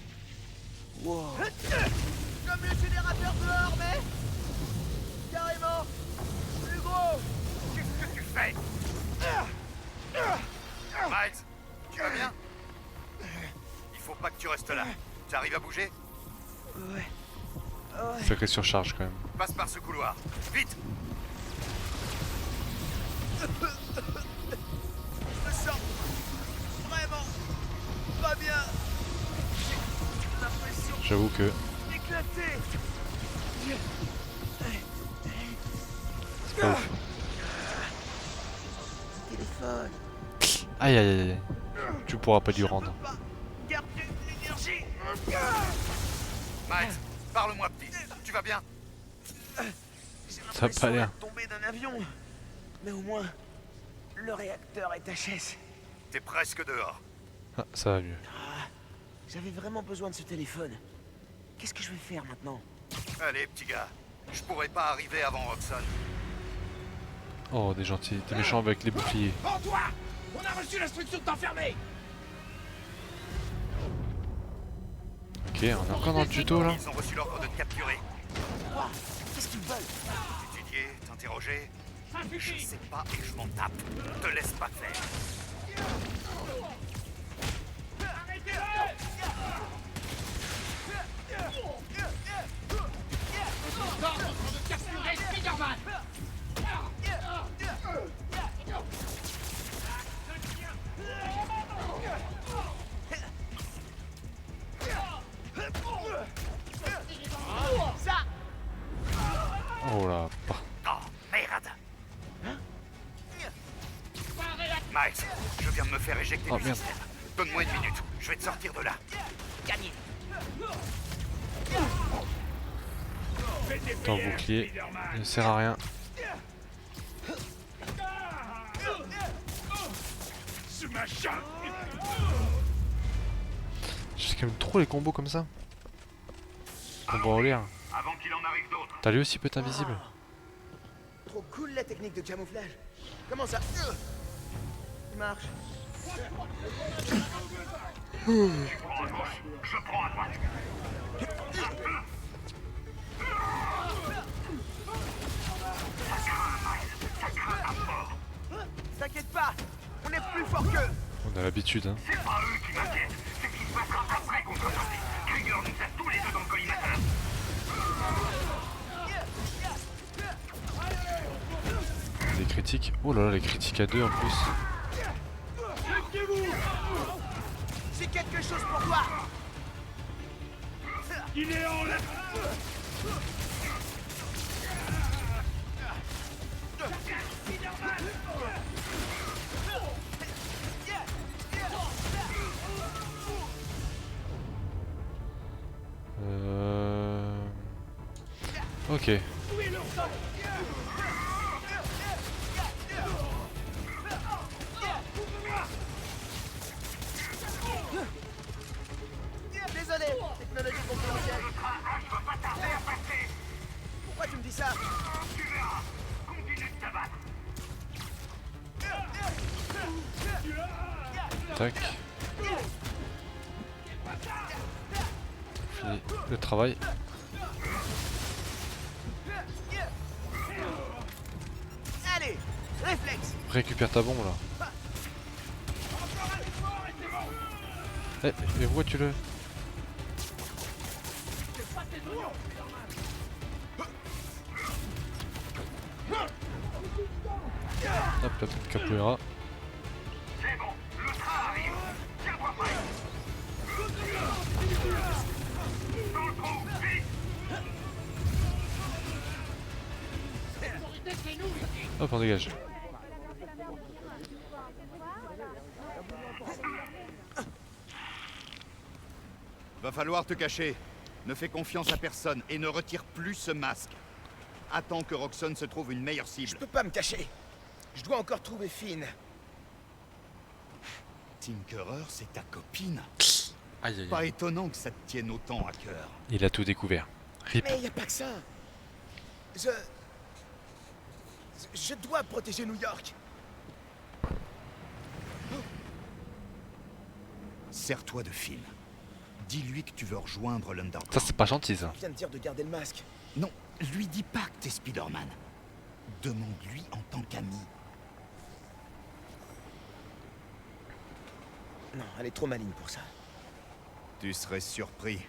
[SPEAKER 4] Wow. Comme le générateur dehors, mais... carrément plus gros.
[SPEAKER 6] Qu'est-ce que tu fais? Miles, tu vas bien? Il faut pas que tu restes là. Tu arrives à bouger?
[SPEAKER 4] Ouais.
[SPEAKER 1] Sacrée surcharge quand même.
[SPEAKER 6] Passe par ce couloir. Vite!
[SPEAKER 4] Je me sens vraiment pas bien. J'ai l'impression
[SPEAKER 1] J'avoue que
[SPEAKER 4] d'éclater.
[SPEAKER 1] c'est pas ouf.
[SPEAKER 4] Téléphone.
[SPEAKER 1] Aïe aïe aïe aïe. Tu pourras pas lui rendre.
[SPEAKER 4] Garde l'énergie.
[SPEAKER 6] Miles, parle-moi petit. Tu vas bien?
[SPEAKER 1] Ça a pas l'air.
[SPEAKER 4] Tomber d'un avion. Mais au moins, le réacteur est HS.
[SPEAKER 6] T'es presque dehors.
[SPEAKER 1] Ah, ça va mieux.
[SPEAKER 4] J'avais vraiment besoin de ce téléphone. Qu'est-ce que je vais faire maintenant?
[SPEAKER 6] Allez, petit gars. Je pourrais pas arriver avant Roxxon.
[SPEAKER 1] Oh, des gentils, des méchants avec les boucliers.
[SPEAKER 2] Rends-toi! On a reçu l'instruction de t'enfermer!
[SPEAKER 1] Ok, on est encore dans le tuto là.
[SPEAKER 6] Ils ont reçu l'ordre de te capturer.
[SPEAKER 4] Quoi? Qu'est-ce qu'ils veulent?
[SPEAKER 6] T'étudier, t'interroger. Je sais pas et je m'en tape. Te laisse pas faire.
[SPEAKER 1] Oh là.
[SPEAKER 6] Oh, merde. Miles, je viens de me faire éjecter
[SPEAKER 1] Oh,
[SPEAKER 6] du
[SPEAKER 1] merde.
[SPEAKER 6] système. Donne-moi une minute, je vais te sortir de là.
[SPEAKER 4] Gagné.
[SPEAKER 1] Ton bouclier ne sert à rien.
[SPEAKER 2] Ce machin.
[SPEAKER 1] J'ai quand même trop les combos comme ça. Combo en l'air.
[SPEAKER 6] Avant qu'il en arrive d'autres.
[SPEAKER 1] T'as lui aussi peut être invisible.
[SPEAKER 4] Trop cool la technique de camouflage. Comment ça il marche.
[SPEAKER 6] Tu prends à gauche, je prends à droite. Ça craint, Miles. Ça craint à mort.
[SPEAKER 4] T'inquiète pas, on est plus fort qu'eux.
[SPEAKER 1] On a l'habitude, hein.
[SPEAKER 6] C'est pas eux qui m'inquiètent. C'est ce qui se passera après qu'on soit sortis. Krieger nous a tous les deux dans le collimateur.
[SPEAKER 1] Les critiques. Oh là là, les critiques à 2 en plus.
[SPEAKER 4] J'ai quelque chose pour toi.
[SPEAKER 2] Il est en l'air.
[SPEAKER 1] Ok.
[SPEAKER 4] Désolé, technologie confidentielle. Pourquoi tu me dis ça?
[SPEAKER 6] Tu verras. Continue de t'abattre.
[SPEAKER 1] Tac. Fini le travail.
[SPEAKER 4] Allez, réflexe.
[SPEAKER 1] Récupère ta bombe là. Eh, mais pourquoi tu le... Hop, la petite capoeira.
[SPEAKER 6] C'est bon, le train arrive. Tiens-toi prêt. Dans le trou, vite.
[SPEAKER 1] Hop, on dégage.
[SPEAKER 6] Va falloir te cacher. Ne fais confiance à personne et ne retire plus ce masque. Attends que Roxxon se trouve une meilleure
[SPEAKER 4] Je
[SPEAKER 6] cible.
[SPEAKER 4] peux pas me cacher. Je dois encore trouver Finn.
[SPEAKER 6] Tinkerer, c'est ta copine.
[SPEAKER 1] Aïe aïe
[SPEAKER 6] Pas
[SPEAKER 1] aïe.
[SPEAKER 6] étonnant que ça te tienne autant à cœur.
[SPEAKER 1] Il a tout découvert. Rip.
[SPEAKER 4] Mais y a pas que ça. Je dois protéger New York.
[SPEAKER 6] Sers-toi de Finn. Dis-lui que tu veux rejoindre l'Underground.
[SPEAKER 1] Ça c'est pas gentil ça.
[SPEAKER 4] Je viens de dire de garder le masque.
[SPEAKER 6] Non, lui dis pas que t'es Spider-Man. Demande-lui en tant qu'ami.
[SPEAKER 4] Non, elle est trop maligne pour ça.
[SPEAKER 6] Tu serais surpris.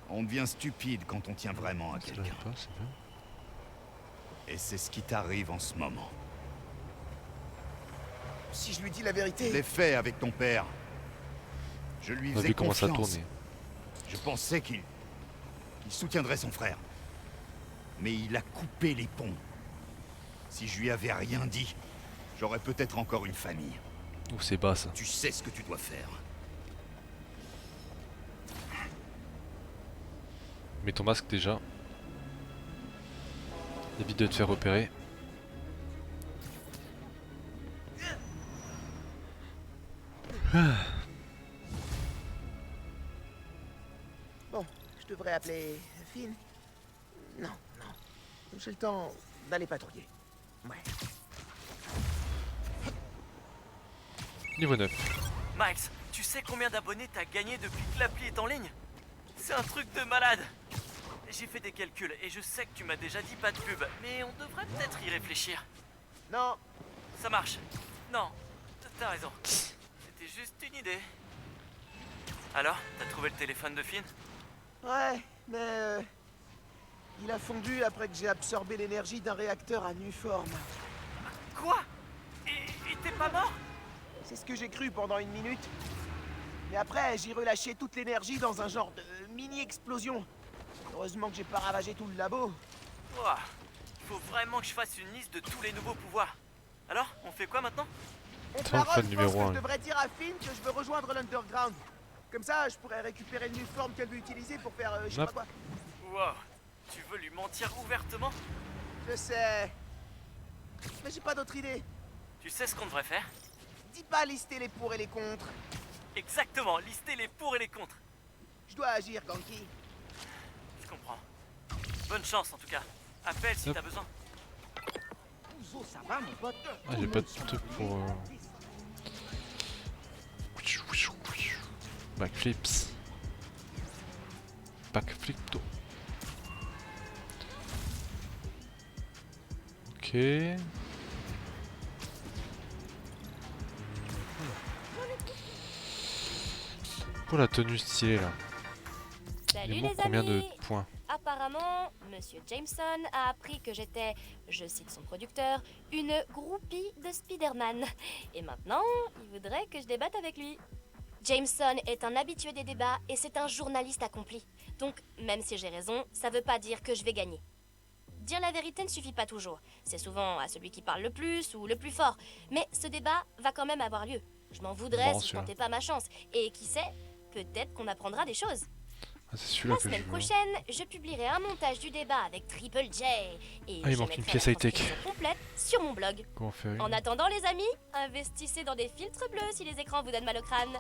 [SPEAKER 6] On devient stupide quand on tient vraiment à
[SPEAKER 1] Ça
[SPEAKER 6] quelqu'un.
[SPEAKER 1] l'arrive pas, c'est bien.
[SPEAKER 6] Et c'est ce qui t'arrive en ce moment.
[SPEAKER 4] Si je lui dis la vérité...
[SPEAKER 6] L'ai fait avec ton père. Je lui
[SPEAKER 1] On a
[SPEAKER 6] faisais
[SPEAKER 1] vu comment ça
[SPEAKER 6] confiance.
[SPEAKER 1] tournait.
[SPEAKER 6] Je pensais qu'il soutiendrait son frère. Mais il a coupé les ponts. Si je lui avais rien dit, j'aurais peut-être encore une famille.
[SPEAKER 1] Ouh, c'est bas ça.
[SPEAKER 6] Tu sais ce que tu dois faire.
[SPEAKER 1] Mets ton masque déjà. Évite de te faire repérer.
[SPEAKER 4] Bon, je devrais appeler Finn. Non, non. J'ai le temps d'aller patrouiller. Ouais.
[SPEAKER 1] Niveau 9.
[SPEAKER 8] Miles, tu sais combien d'abonnés t'as gagné depuis que l'appli est en ligne? C'est un truc de malade. J'ai fait des calculs et je sais que tu m'as déjà dit pas de pub, mais on devrait peut-être y réfléchir.
[SPEAKER 4] Non,
[SPEAKER 8] Ça marche. Non, t'as raison. C'était juste une idée. Alors, t'as trouvé le téléphone de Finn?
[SPEAKER 4] ouais, mais... il a fondu après que j'ai absorbé l'énergie d'un réacteur à Nuform.
[SPEAKER 8] Quoi? Et t'es pas mort?
[SPEAKER 4] C'est ce que j'ai cru pendant une minute. Mais après, j'ai relâché toute l'énergie dans un genre de mini-explosion. Heureusement que j'ai pas ravagé tout le labo.
[SPEAKER 8] Ouah, faut vraiment que je fasse une liste de tous les nouveaux pouvoirs. Alors, on fait quoi maintenant?
[SPEAKER 4] Mon
[SPEAKER 1] Attends,
[SPEAKER 4] parole
[SPEAKER 1] fan
[SPEAKER 4] pense
[SPEAKER 1] numéro
[SPEAKER 4] que
[SPEAKER 1] un.
[SPEAKER 4] je devrais dire à Finn que je veux rejoindre l'Underground. Comme ça, je pourrais récupérer le Nuform qu'elle veut utiliser pour faire je sais
[SPEAKER 1] Hop.
[SPEAKER 4] pas quoi.
[SPEAKER 8] Wow, tu veux lui mentir ouvertement?
[SPEAKER 4] Je sais. Mais j'ai pas d'autre idée.
[SPEAKER 8] Tu sais ce qu'on devrait faire?
[SPEAKER 4] Dis pas lister les pour et les contre.
[SPEAKER 8] Exactement, lister les pour et les contre.
[SPEAKER 4] Je dois agir, Ganki.
[SPEAKER 8] Je comprends. Bonne chance en tout cas. Appelle si
[SPEAKER 1] Hop.
[SPEAKER 8] t'as besoin.
[SPEAKER 4] Ça va, mon pote?
[SPEAKER 1] Ah, j'ai pas de truc pour... Backflips. Backflip. Ok. Pour la tenue stylée là.
[SPEAKER 5] Salut
[SPEAKER 1] Il manque
[SPEAKER 5] les
[SPEAKER 1] combien
[SPEAKER 5] amis.
[SPEAKER 1] de points?
[SPEAKER 5] Apparemment, Monsieur Jameson a appris que j'étais, je cite son producteur, une groupie de Spider-Man. Et maintenant, il voudrait que je débatte avec lui. Jameson est un habitué des débats et c'est un journaliste accompli. Donc, même si j'ai raison, ça veut pas dire que je vais gagner. Dire la vérité ne suffit pas toujours. C'est souvent à celui qui parle le plus ou le plus fort. Mais ce débat va quand même avoir lieu. Je m'en voudrais
[SPEAKER 1] Bon,
[SPEAKER 5] si je
[SPEAKER 1] celui-là.
[SPEAKER 5] tentais pas ma chance. Et qui sait, peut-être qu'on apprendra des choses.
[SPEAKER 1] Ah, c'est celui-là
[SPEAKER 5] La
[SPEAKER 1] que je
[SPEAKER 5] semaine
[SPEAKER 1] veux.
[SPEAKER 5] prochaine, je publierai un montage du débat avec Triple J. Et
[SPEAKER 1] Ah, il
[SPEAKER 5] je
[SPEAKER 1] manque une
[SPEAKER 5] mettrai
[SPEAKER 1] pièce
[SPEAKER 5] la
[SPEAKER 1] high-tech.
[SPEAKER 5] transcription complète sur mon blog.
[SPEAKER 1] Comment faire une?
[SPEAKER 5] En attendant, les amis, investissez dans des filtres bleus si les écrans vous donnent mal au crâne.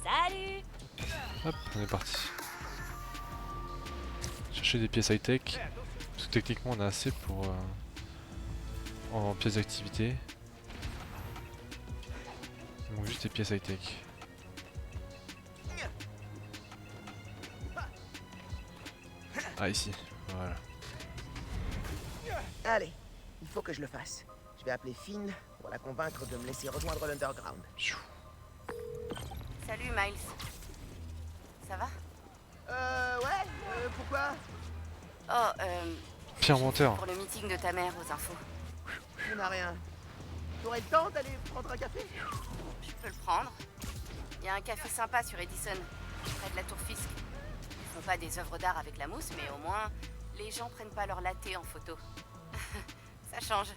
[SPEAKER 5] Salut!
[SPEAKER 1] Hop, on est parti. Chercher des pièces high-tech. Parce que techniquement on a assez pour... en pièces d'activité. Il manque juste des pièces high-tech. Ah ici, voilà.
[SPEAKER 4] Allez, il faut que je le fasse. Je vais appeler Finn pour la convaincre de me laisser rejoindre l'Underground.
[SPEAKER 7] Salut Miles. Ça va?
[SPEAKER 4] Pourquoi?
[SPEAKER 7] Oh,
[SPEAKER 1] Pierre Monteur.
[SPEAKER 7] pour le meeting de ta mère aux infos.
[SPEAKER 4] On n'a rien. T'aurais le temps d'aller prendre un café?
[SPEAKER 7] Je peux le prendre. Il y a un café sympa sur Edison, près de la Tour Fisk. Ils font pas des œuvres d'art avec la mousse, mais au moins, les gens prennent pas leur latte en photo. Ça change.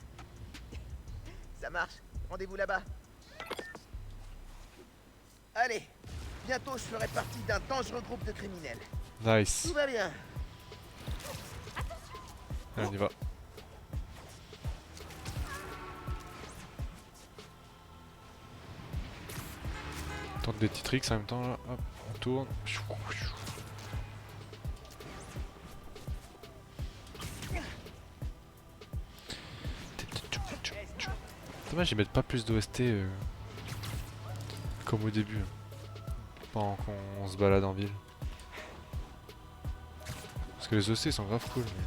[SPEAKER 4] Ça marche. Rendez-vous là-bas. Allez, bientôt je ferai partie d'un dangereux groupe de criminels.
[SPEAKER 1] Nice.
[SPEAKER 4] Tout va bien.
[SPEAKER 1] Allez, on y va. On tente des petits tricks en même temps là. Hop, on tourne. Dommage, ils mettent pas plus d'OST comme au début. Pendant qu'on se balade en ville. Parce que les OST sont grave cool. Mais...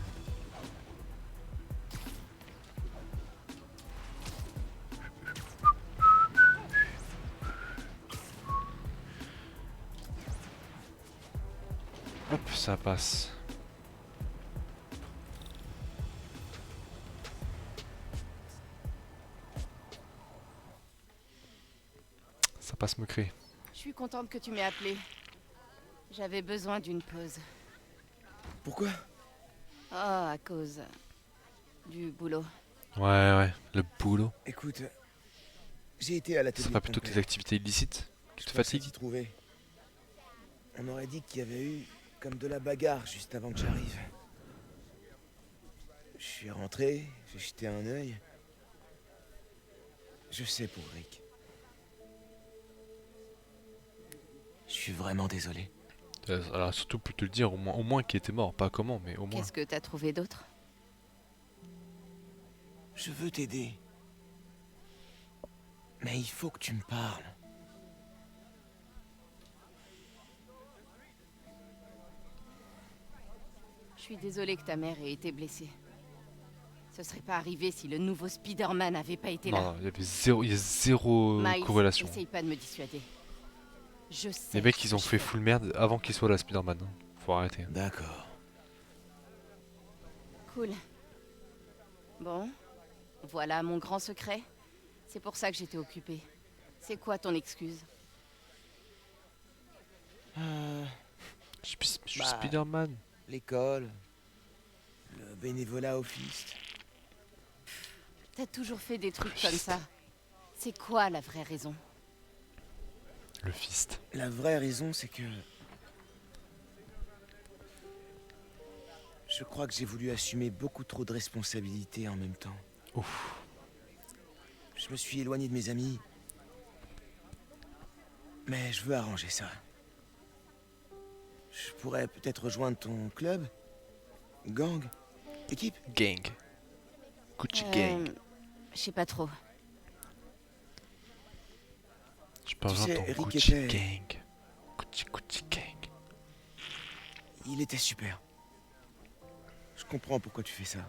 [SPEAKER 1] Hop, ça passe. Ça passe me créer.
[SPEAKER 7] Je suis contente que tu m'aies appelé. J'avais besoin d'une pause.
[SPEAKER 4] Pourquoi?
[SPEAKER 7] Oh, à cause du boulot.
[SPEAKER 1] Ouais, le boulot.
[SPEAKER 4] Écoute, j'ai été à l'atelier.
[SPEAKER 1] C'est pas plutôt tes activités illicites qui te fatiguent?
[SPEAKER 4] t'y trouver. On aurait dit qu'il y avait eu comme de la bagarre juste avant que j'arrive. Je suis rentré, j'ai jeté un œil. Je sais pour Rick. Je suis vraiment désolé.
[SPEAKER 1] Alors surtout pour te le dire, au moins qu'il était mort, pas comment, mais au moins.
[SPEAKER 7] Qu'est-ce que t'as trouvé d'autre?
[SPEAKER 4] Je veux t'aider. Mais il faut que tu me parles.
[SPEAKER 7] Je suis désolée que ta mère ait été blessée. Ce serait pas arrivé si le nouveau Spider-Man n'avait pas été là.
[SPEAKER 1] Non, il y a zéro
[SPEAKER 7] Miles,
[SPEAKER 1] corrélation.
[SPEAKER 7] essaye pas de me dissuader. Je sais.
[SPEAKER 1] Les mecs,
[SPEAKER 7] ce
[SPEAKER 1] ils
[SPEAKER 7] que
[SPEAKER 1] ont
[SPEAKER 7] je
[SPEAKER 1] fait
[SPEAKER 7] fais.
[SPEAKER 1] full merde avant qu'il soit là, Spider-Man. Hein. Faut arrêter.
[SPEAKER 4] D'accord.
[SPEAKER 7] Cool. Bon, voilà mon grand secret. C'est pour ça que j'étais occupée. C'est quoi ton excuse?
[SPEAKER 1] Je suis
[SPEAKER 4] Bah,
[SPEAKER 1] Spider-Man.
[SPEAKER 4] L'école, le bénévolat au Fist.
[SPEAKER 7] T'as toujours fait des trucs comme ça. C'est quoi la vraie raison?
[SPEAKER 1] Le fist.
[SPEAKER 4] La vraie raison, c'est que... Je crois que j'ai voulu assumer beaucoup trop de responsabilités en même temps.
[SPEAKER 1] Ouf.
[SPEAKER 4] Je me suis éloigné de mes amis. Mais je veux arranger ça. Je pourrais peut-être rejoindre ton club? Gang? Équipe?
[SPEAKER 1] Gang. Gucci gang.
[SPEAKER 7] Je sais pas trop.
[SPEAKER 1] Je peux
[SPEAKER 4] Tu
[SPEAKER 1] rejoindre
[SPEAKER 4] sais,
[SPEAKER 1] ton
[SPEAKER 4] Rick
[SPEAKER 1] Gucci
[SPEAKER 4] était-
[SPEAKER 1] gang. Gucci gang.
[SPEAKER 4] Il était super. Je comprends pourquoi tu fais ça.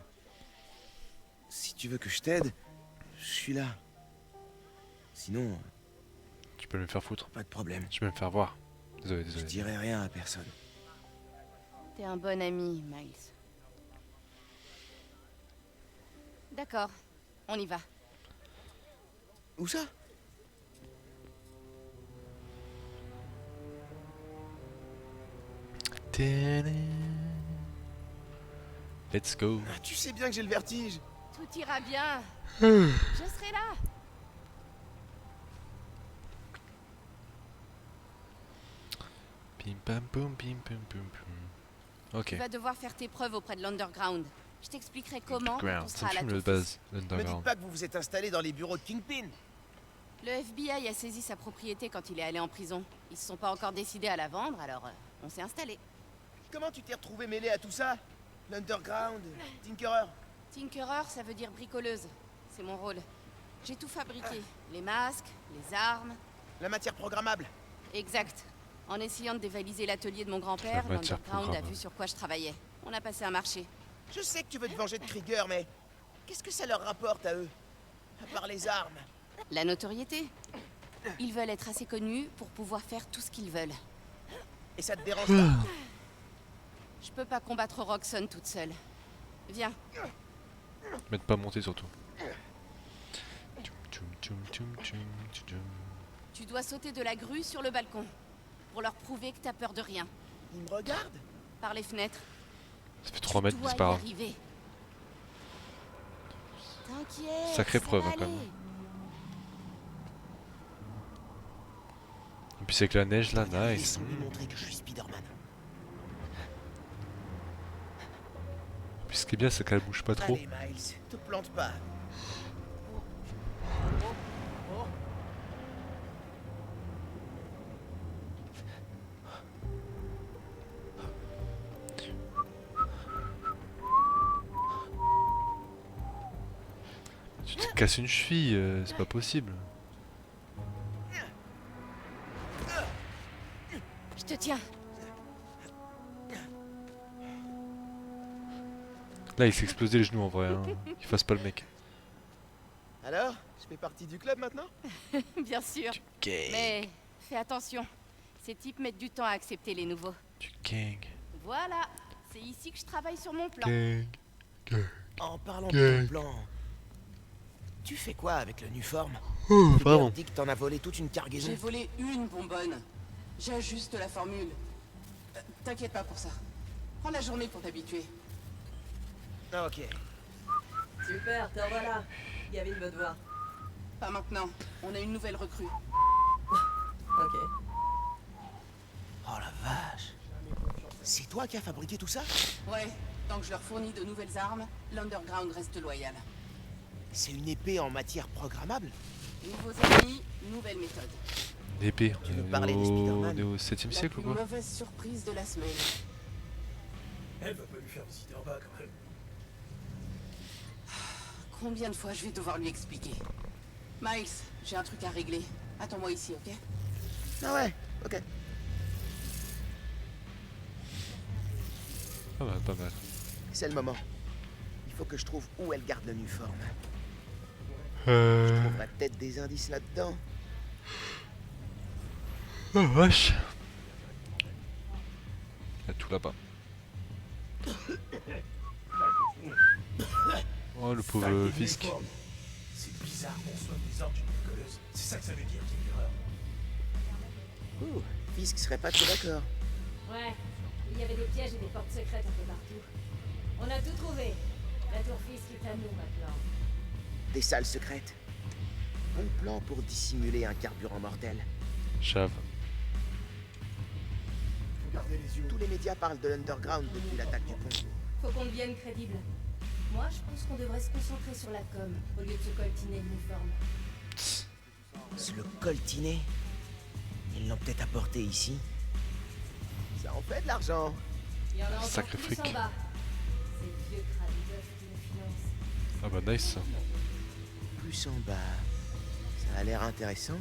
[SPEAKER 4] Si tu veux que je t'aide, je suis là. Sinon,
[SPEAKER 1] Tu peux me faire foutre.
[SPEAKER 4] pas de problème.
[SPEAKER 1] Je peux me faire voir. Désolé,
[SPEAKER 4] Je
[SPEAKER 1] désolé.
[SPEAKER 4] dirai rien à personne.
[SPEAKER 7] T'es un bon ami, Miles. D'accord, on y va.
[SPEAKER 4] Où ça?
[SPEAKER 1] Let's go.
[SPEAKER 4] Ah, tu sais bien que j'ai le vertige.
[SPEAKER 7] Tout ira bien. Je serai là.
[SPEAKER 1] Pim pam poum pim pum pum pum. Ok.
[SPEAKER 7] Tu vas devoir faire tes preuves auprès de l'Underground. Je t'expliquerai comment quand on
[SPEAKER 1] Underground. C'est
[SPEAKER 7] sera
[SPEAKER 1] un
[SPEAKER 7] à la
[SPEAKER 1] film de
[SPEAKER 7] tour
[SPEAKER 1] base.
[SPEAKER 4] Me dites
[SPEAKER 1] L'Underground.
[SPEAKER 4] pas que vous vous êtes installé dans les bureaux de Kingpin.
[SPEAKER 7] Le FBI a saisi sa propriété quand il est allé en prison. Ils se sont pas encore décidés à la vendre, alors on s'est installé.
[SPEAKER 4] Comment tu t'es retrouvé mêlé à tout ça? L'Underground, Tinkerer.
[SPEAKER 7] Tinkerer, ça veut dire bricoleuse. C'est mon rôle. J'ai tout fabriqué. Les masques, les armes.
[SPEAKER 4] La matière programmable.
[SPEAKER 7] Exact. En essayant de dévaliser l'atelier de mon grand-père,
[SPEAKER 1] La matière
[SPEAKER 7] l'Underground a
[SPEAKER 1] programmable.
[SPEAKER 7] vu sur quoi je travaillais. On a passé un marché.
[SPEAKER 4] Je sais que tu veux te venger de Krieger, mais qu'est-ce que ça leur rapporte à eux? À part les armes.
[SPEAKER 7] La notoriété. Ils veulent être assez connus pour pouvoir faire tout ce qu'ils veulent.
[SPEAKER 4] Et ça te dérange pas?
[SPEAKER 7] Je peux pas combattre Roxxon toute seule. Viens.
[SPEAKER 1] Mais de pas monter surtout. Tchoum, tchoum, tchoum, tchoum, tchoum.
[SPEAKER 7] Tu dois sauter de la grue sur le balcon. Pour leur prouver que t'as peur de rien.
[SPEAKER 4] Ils me regardent?
[SPEAKER 7] Par les fenêtres.
[SPEAKER 1] Ça fait 3 mètres,
[SPEAKER 7] Tu
[SPEAKER 1] mais
[SPEAKER 7] dois
[SPEAKER 1] c'est
[SPEAKER 7] y
[SPEAKER 1] pas grave.
[SPEAKER 7] arriver. T'inquiète.
[SPEAKER 1] Sacrée
[SPEAKER 7] ça
[SPEAKER 1] preuve,
[SPEAKER 7] va
[SPEAKER 1] hein, quand
[SPEAKER 7] aller.
[SPEAKER 1] même. Et puis c'est avec la neige là, nice.
[SPEAKER 4] Laissons lui montrer que je suis Spider-Man.
[SPEAKER 1] Et puis ce qui est bien, c'est qu'elle bouge pas trop.
[SPEAKER 4] Allez, Miles, te plante pas.
[SPEAKER 1] Tu te casses une cheville, c'est pas possible.
[SPEAKER 7] Je te tiens.
[SPEAKER 1] Là, il s'est explosé les genoux en vrai. Hein. Il fasse pas le mec.
[SPEAKER 4] Alors, je fais partie du club maintenant?
[SPEAKER 7] Bien sûr. Mais fais attention. Ces types mettent du temps à accepter les nouveaux.
[SPEAKER 1] Du gang.
[SPEAKER 7] Voilà. C'est ici que je travaille sur mon plan.
[SPEAKER 1] Gang.
[SPEAKER 4] En parlant
[SPEAKER 1] Gang.
[SPEAKER 4] de ton plan, tu fais quoi avec le Nuform?
[SPEAKER 1] Vraiment.
[SPEAKER 4] dit que t'en as volé toute une cargaison.
[SPEAKER 11] J'ai volé une bonbonne. J'ajuste la formule. T'inquiète pas pour ça. Prends la journée pour t'habituer.
[SPEAKER 4] Ah, ok.
[SPEAKER 12] Super, te revoilà. Gavin veut te voir.
[SPEAKER 11] Pas maintenant. On a une nouvelle recrue.
[SPEAKER 12] Ok.
[SPEAKER 4] Oh la vache. C'est toi qui as fabriqué tout ça?
[SPEAKER 11] Ouais, tant que je leur fournis de nouvelles armes, l'Underground reste loyal.
[SPEAKER 4] C'est une épée en matière programmable?
[SPEAKER 11] Nouveaux amis, nouvelle méthode.
[SPEAKER 1] Une épée.
[SPEAKER 4] Tu veux parler des Spider-Man?
[SPEAKER 1] On est au 7ème
[SPEAKER 11] La
[SPEAKER 1] siècle ou
[SPEAKER 11] plus
[SPEAKER 1] quoi?
[SPEAKER 11] mauvaise surprise de la semaine.
[SPEAKER 2] Elle va pas lui faire visiter en bas quand même.
[SPEAKER 11] Combien de fois je vais devoir lui expliquer? Miles, j'ai un truc à régler. Attends-moi ici, ok?
[SPEAKER 4] Ah ouais, ok.
[SPEAKER 1] Pas mal.
[SPEAKER 4] C'est le moment. Il faut que je trouve où elle garde le Nuform.
[SPEAKER 1] Euh...
[SPEAKER 4] Je trouverai peut-être des indices là-dedans.
[SPEAKER 1] Oh vache. Il y a tout là-bas. Oh le pauvre Fisk.
[SPEAKER 2] C'est bizarre qu'on soit des ordres d'une bricoleuse. C'est ça que ça veut dire, Tinkerer.
[SPEAKER 4] Ouh, Fisk serait pas trop d'accord.
[SPEAKER 13] Ouais, il y avait des pièges et des portes secrètes un peu partout. On a tout trouvé. La tour Fisk est à nous maintenant.
[SPEAKER 4] Des salles secrètes. Bon plan pour dissimuler un carburant mortel.
[SPEAKER 1] Chave.
[SPEAKER 2] Faut garder les yeux.
[SPEAKER 4] Tous les médias parlent de l'Underground depuis l'attaque du pont.
[SPEAKER 13] Faut qu'on devienne crédible. Moi, je pense qu'on devrait se concentrer sur la com, au lieu de se coltiner l'uniforme.
[SPEAKER 1] Oups.
[SPEAKER 4] Le coltinet. Ils l'ont peut-être apporté ici. Ça en fait de l'argent.
[SPEAKER 13] Il y en a encore
[SPEAKER 1] Sacré
[SPEAKER 13] plus
[SPEAKER 1] fric.
[SPEAKER 13] en bas. C'est le vieux Krabigoff qui nous finance.
[SPEAKER 1] Ah bah nice ça.
[SPEAKER 4] Plus en bas. Ça a l'air intéressant.
[SPEAKER 14] Ça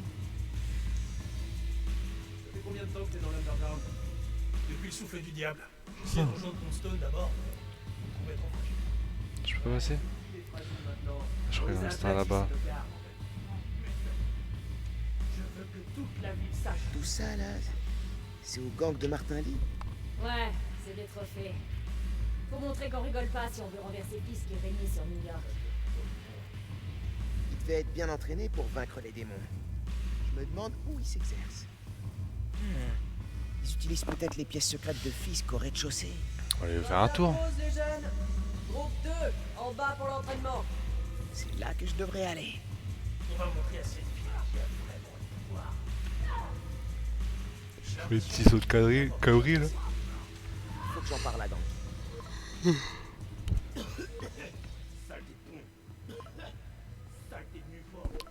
[SPEAKER 14] fait combien de temps que t'es dans l'underground? Depuis le souffle du diable. J'essaie de rejoindre Tombstone d'abord. Pour être en
[SPEAKER 1] Je peux pas passer? Je crois qu'il y en a un là-bas.
[SPEAKER 14] Je veux que toute la ville sache.
[SPEAKER 4] Tout ça là, c'est au gang de Martin Lee.
[SPEAKER 13] Ouais, c'est des trophées. Faut montrer qu'on rigole pas si on veut renverser Fisk et régner sur New York.
[SPEAKER 4] Il devait être bien entraîné pour vaincre les démons. Je me demande où il s'exerce. Ils utilisent peut-être les pièces secrètes de Fisk au rez-de-chaussée.
[SPEAKER 1] On va aller faire un tour.
[SPEAKER 12] Pause, les jeunes. Groupe 2, en bas pour l'entraînement.
[SPEAKER 4] C'est là que je devrais aller.
[SPEAKER 14] On va montrer à cette fille qui a vraiment le pouvoir.
[SPEAKER 1] Les petits sauts de calories là.
[SPEAKER 4] Faut que j'en parle à gang.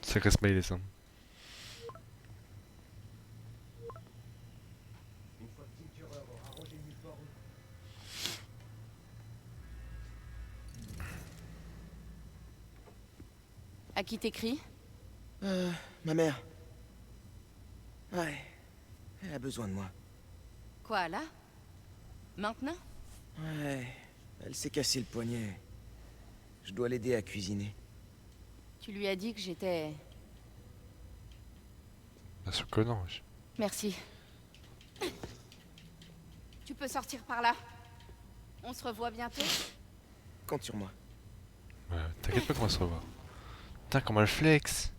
[SPEAKER 1] Sacré smiley ça.
[SPEAKER 7] À qui t'écris?
[SPEAKER 4] Ma mère. Ouais. Elle a besoin de moi.
[SPEAKER 7] Quoi, là? Maintenant?
[SPEAKER 4] Ouais. Elle s'est cassé le poignet. Je dois l'aider à cuisiner.
[SPEAKER 7] Tu lui as dit que j'étais...
[SPEAKER 1] Bien sûr que non. wesh.
[SPEAKER 7] Merci. Tu peux sortir par là. On se revoit bientôt.
[SPEAKER 4] Compte sur moi.
[SPEAKER 1] Ouais, t'inquiète pas qu'on va se revoir. Putain, comment elle flex.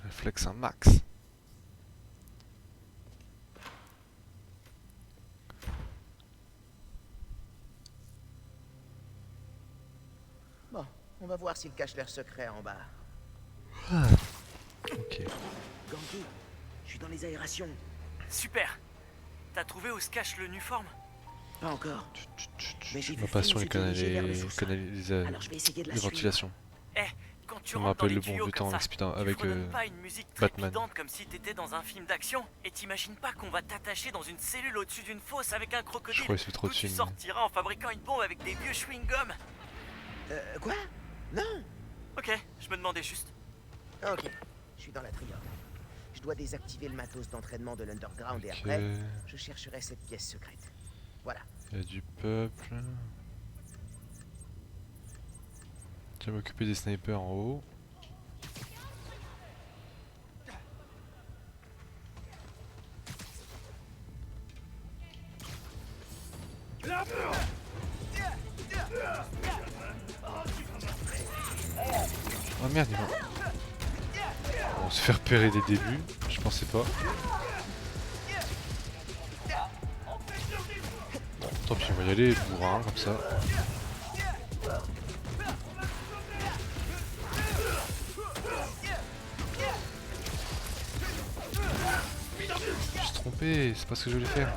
[SPEAKER 1] Elle flex un max.
[SPEAKER 4] Bon, on va voir s'ils cachent leur secret en bas.
[SPEAKER 1] Ah. Ok.
[SPEAKER 4] Gangu, je suis dans les aérations.
[SPEAKER 8] Super. T'as trouvé où se cache le Nuform?
[SPEAKER 4] Pas encore. Mais j'ai
[SPEAKER 1] On
[SPEAKER 4] vu
[SPEAKER 1] va pas
[SPEAKER 4] Finn
[SPEAKER 1] sur
[SPEAKER 4] se
[SPEAKER 1] les
[SPEAKER 4] diriger vers le sous-sol. Alors je vais essayer de la suivre.
[SPEAKER 1] ventilation.
[SPEAKER 8] Eh, quand tu
[SPEAKER 1] On me
[SPEAKER 8] rentres dans
[SPEAKER 1] rappelle
[SPEAKER 8] les
[SPEAKER 1] le bon
[SPEAKER 8] tuyaux
[SPEAKER 1] vieux
[SPEAKER 8] comme
[SPEAKER 1] temps
[SPEAKER 8] ça,
[SPEAKER 1] avec
[SPEAKER 8] tu fredonnes pas une musique
[SPEAKER 1] Batman.
[SPEAKER 8] trépidante comme si t'étais dans un film d'action et t'imagines pas qu'on va t'attacher dans une cellule au-dessus d'une fosse avec un crocodile.
[SPEAKER 1] Je crois qu'il se fait trop
[SPEAKER 8] d'où
[SPEAKER 1] de
[SPEAKER 8] tu
[SPEAKER 1] films.
[SPEAKER 8] sortiras en fabriquant une bombe avec des vieux chewing-gums.
[SPEAKER 4] Quoi? Non.
[SPEAKER 8] Ok, je me demandais juste.
[SPEAKER 4] Ok, je suis dans la triade. Je dois désactiver le matos d'entraînement de l'underground et après, je chercherai cette pièce secrète. Voilà.
[SPEAKER 1] Il y a du peuple. Je vais m'occuper des snipers en haut. Oh merde, il va... On se fait repérer dès le début, je pensais pas. Tant pis, on va y aller, bourrin, comme ça. Je me suis trompé, c'est pas ce que je voulais faire.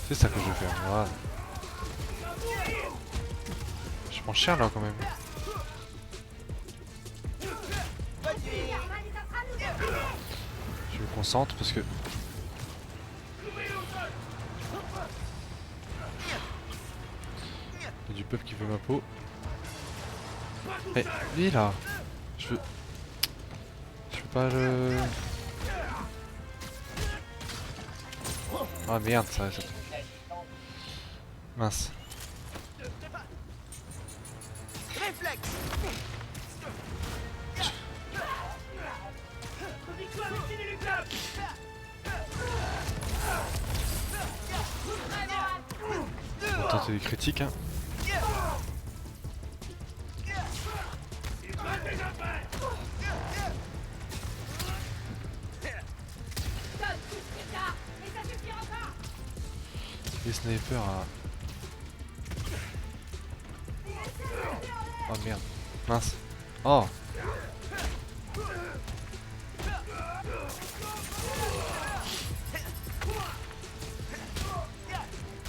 [SPEAKER 1] C'est ça que je veux faire, voilà. Je prends cher là quand même. Je me concentre parce que... Il y a du peuple qui veut ma peau. Mais lui là, je veux pas le... Ah merde, ça... Mince.
[SPEAKER 4] Réflexe.
[SPEAKER 1] On va tenter des critiques hein. Les snipers à... Oh merde. Mince. Oh.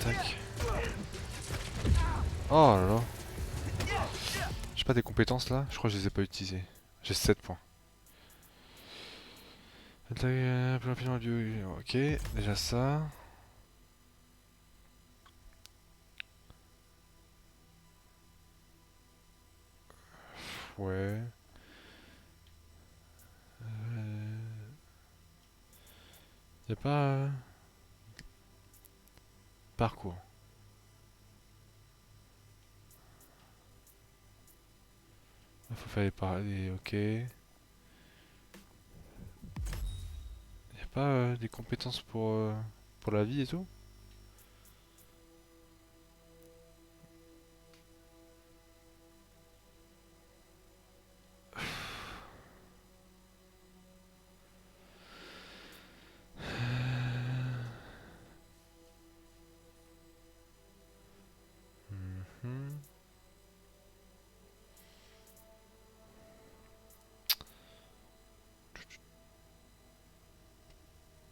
[SPEAKER 1] Tac. Oh là là. J'ai pas des compétences là? Je crois que je les ai pas utilisées. J'ai 7 points. Plus rapidement du... Ok, déjà ça. Ouais. Y a pas... Parcours. Il faut faire les parler, ok. Y a pas des compétences pour la vie et tout?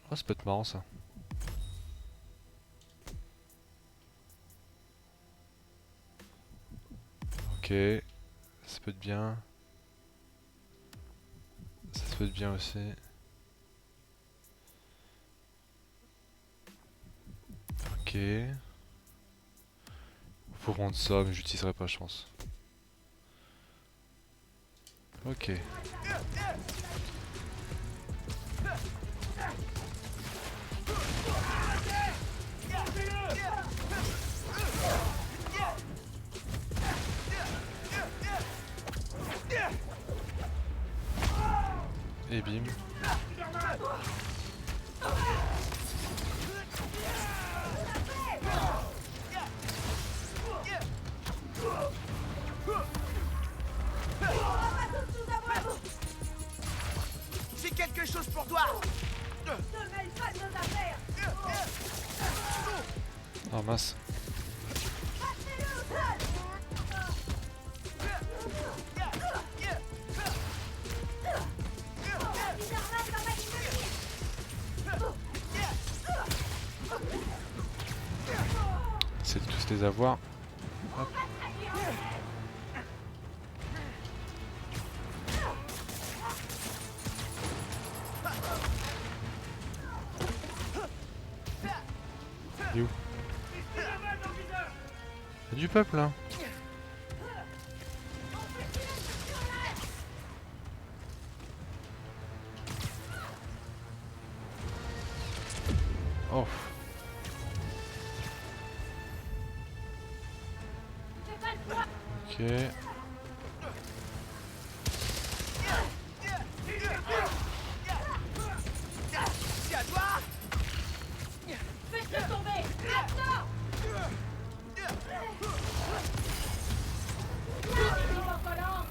[SPEAKER 1] Oh, ça peut être marrant ça. Ok, ça peut être bien. Ça peut être bien aussi. Ok. Faut rendre ça, mais j'utiliserai pas, je pense. Ok. Et bim.
[SPEAKER 4] J'ai quelque chose pour toi.
[SPEAKER 13] Ne mêle pas de nos affaires.
[SPEAKER 1] Oh mince. C'est de tous les avoir. Hop. Il est où? Il y a du peuple là. Oh. Ok.
[SPEAKER 4] C'est à toi.
[SPEAKER 13] Faites-le tomber. Maintenant. Vivant collant.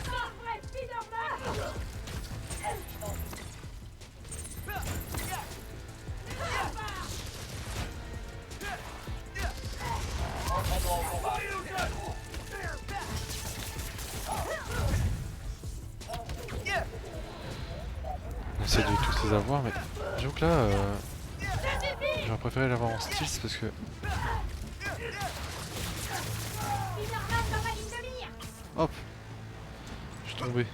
[SPEAKER 13] Sors, vrai Spider-Man.
[SPEAKER 1] On essaie de tous les avoir, mais j'avoue que là, j'aurais préféré l'avoir en stealth parce que... Hop. Je suis tombé.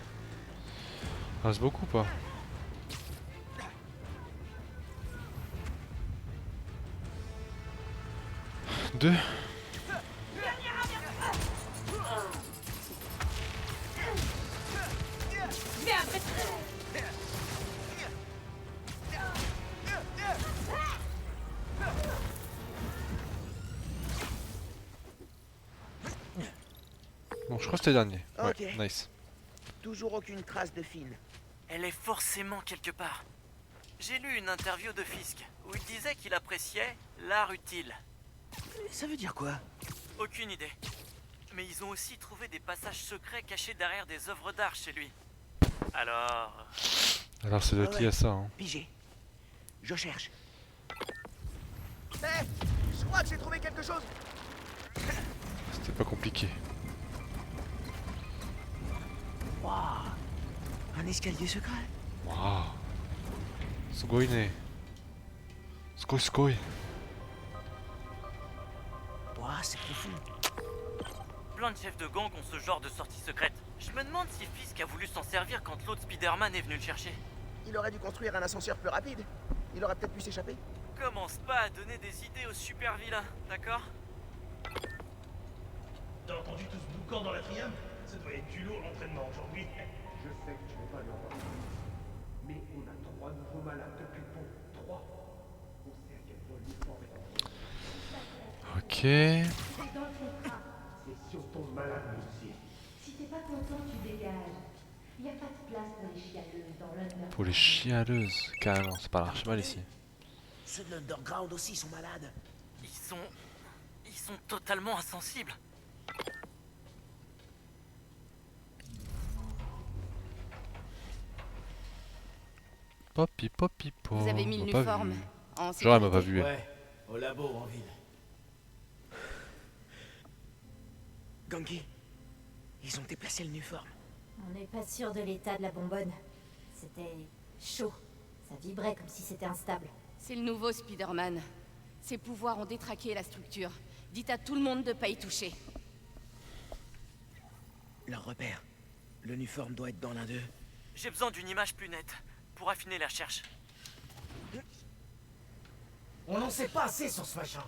[SPEAKER 1] Il reste beaucoup pas? Deux. Bon, je crois que c'était le dernier. Ouais,
[SPEAKER 4] Ok.
[SPEAKER 1] nice.
[SPEAKER 4] Toujours aucune trace de Finn.
[SPEAKER 8] Elle est forcément quelque part. J'ai lu une interview de Fisk où il disait qu'il appréciait l'art utile.
[SPEAKER 4] Ça veut dire quoi?
[SPEAKER 8] Aucune idée. Mais ils ont aussi trouvé des passages secrets cachés derrière des œuvres d'art chez lui. Alors...
[SPEAKER 1] Alors ça doit être lié à ça. Hein.
[SPEAKER 4] Pigé. Je cherche. Hé, je crois que j'ai trouvé quelque chose.
[SPEAKER 1] C'est pas compliqué.
[SPEAKER 4] Waouh, un escalier secret.
[SPEAKER 1] Waouh. Sugoi. Skoi.
[SPEAKER 4] Waouh, c'est profond.
[SPEAKER 8] Plein de chefs de gang ont ce genre de sortie secrète. Je me demande si Fisk a voulu s'en servir quand l'autre Spider-Man est venu le chercher.
[SPEAKER 15] Il aurait dû construire un ascenseur plus rapide. Il aurait peut-être pu s'échapper.
[SPEAKER 8] Commence pas à donner des idées aux super vilains, d'accord?
[SPEAKER 14] T'as entendu tout ce boucan dans l'atrium? Ça doit être du lourd l'entraînement aujourd'hui.
[SPEAKER 16] Je sais que tu n'es pas leur mais on a 3 nouveaux malades depuis le pont. 3. On sait à quel point l'effort est
[SPEAKER 1] Ok.
[SPEAKER 16] C'est sur ton malade, monsieur.
[SPEAKER 13] Si t'es pas content, tu dégages. Y a pas de place pour les chialeuses dans l'Underground.
[SPEAKER 1] Pour les chialeuses, carrément, c'est pas l'archibald ici.
[SPEAKER 4] Ceux de l'Underground aussi sont malades.
[SPEAKER 8] Ils sont totalement insensibles.
[SPEAKER 1] Poppy.
[SPEAKER 7] Vous avez mis l'uniforme en
[SPEAKER 1] Genre elle m'a
[SPEAKER 7] sécurité.
[SPEAKER 1] pas vu.
[SPEAKER 4] Ouais, au labo en ville. Gangi, ils ont déplacé l'uniforme.
[SPEAKER 13] On n'est pas sûr de l'état de la bonbonne. C'était chaud. Ça vibrait comme si c'était instable.
[SPEAKER 7] C'est le nouveau Spider-Man. Ses pouvoirs ont détraqué la structure. Dites à tout le monde de pas y toucher.
[SPEAKER 4] Leur repère. L'uniforme doit être dans l'un d'eux.
[SPEAKER 8] J'ai besoin d'une image plus nette pour affiner la recherche.
[SPEAKER 9] On n'en sait pas assez sur ce machin.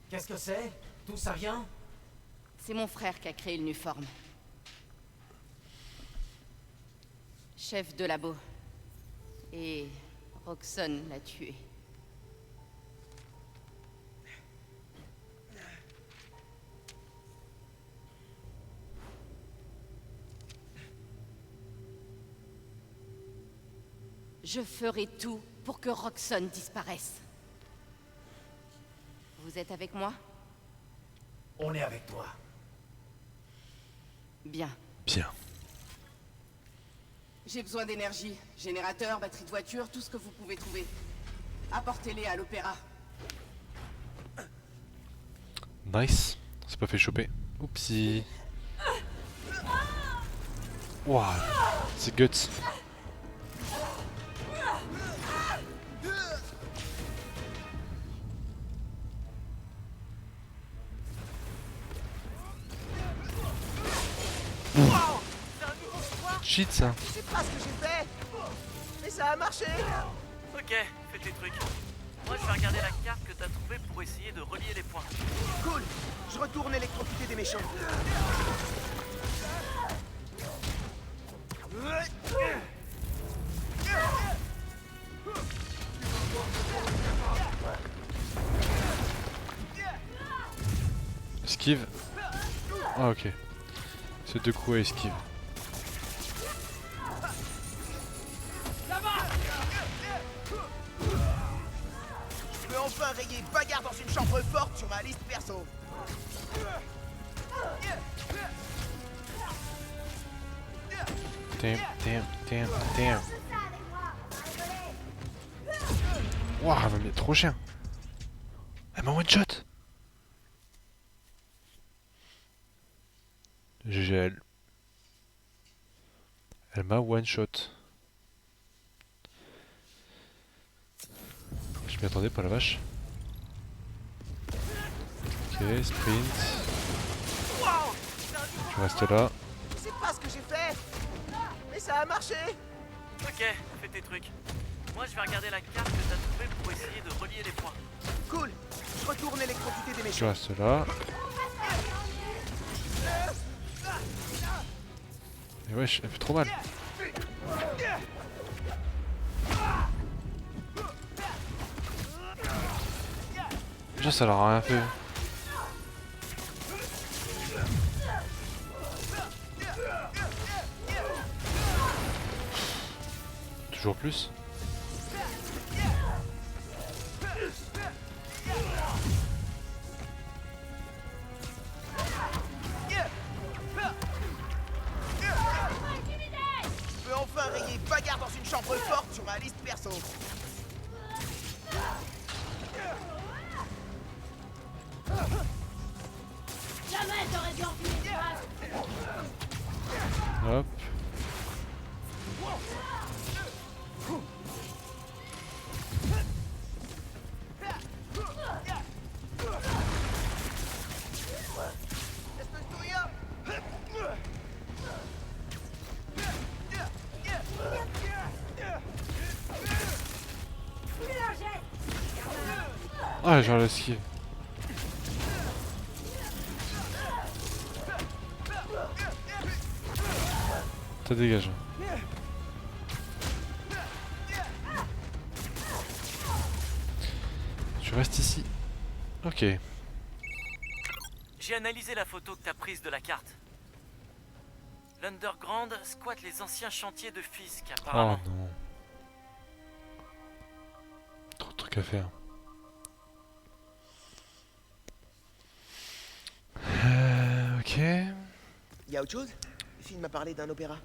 [SPEAKER 9] Qu'est-ce que c'est? D'où ça vient?
[SPEAKER 7] C'est mon frère qui a créé l'uniforme. Chef de labo. Et Roxxon l'a tué. Je ferai tout pour que Roxxon disparaisse. Vous êtes avec moi?
[SPEAKER 9] On est avec toi.
[SPEAKER 7] Bien.
[SPEAKER 1] Bien.
[SPEAKER 11] J'ai besoin d'énergie. Générateur, batterie de voiture, tout ce que vous pouvez trouver. Apportez-les à l'opéra.
[SPEAKER 1] Nice. On s'est pas fait choper. Oupsie. Waouh. C'est guts. Cheat ça.
[SPEAKER 15] Je sais pas ce que j'ai fait, mais ça a marché.
[SPEAKER 8] Ok, fais tes trucs. Moi je vais regarder la carte que t'as trouvée pour essayer de relier les points.
[SPEAKER 15] Cool. Je retourne l'électrocuter des méchants.
[SPEAKER 1] Esquive. Ah ok. C'est deux coups à esquive.
[SPEAKER 15] Je peux enfin rayer bagarre dans une chambre forte sur ma liste perso.
[SPEAKER 1] Damn. Waouh, elle m'a mis trop chien. Elle m'a one shot. GGL. Elle m'a one shot. Je m'y attendais pas la vache. Ok, sprint. Je reste là.
[SPEAKER 15] Je sais pas ce que j'ai fait, mais ça a marché.
[SPEAKER 8] Ok, fais tes trucs. Moi je vais regarder la carte que t'as trouvée pour essayer de relier les points.
[SPEAKER 15] Cool. Je retourne l'électrocuter des
[SPEAKER 1] Je
[SPEAKER 15] méchants.
[SPEAKER 1] reste là. Et wesh, elle fait trop mal. Déjà ça leur a rien fait. Toujours plus.
[SPEAKER 15] Je peux enfin rayer bagarre dans une chambre forte sur ma liste perso.
[SPEAKER 13] Jamais t'aurais dû
[SPEAKER 1] Hop. Ah, genre le ski. Ça dégage. Je reste ici. Ok.
[SPEAKER 8] J'ai analysé la photo que t'as prise de la carte. L'Underground squatte les anciens chantiers de Fisk,
[SPEAKER 1] Oh
[SPEAKER 8] apparemment.
[SPEAKER 1] non. Trop de trucs à faire. Ok.
[SPEAKER 15] Y a autre chose? Finn m'a parlé d'un opéra.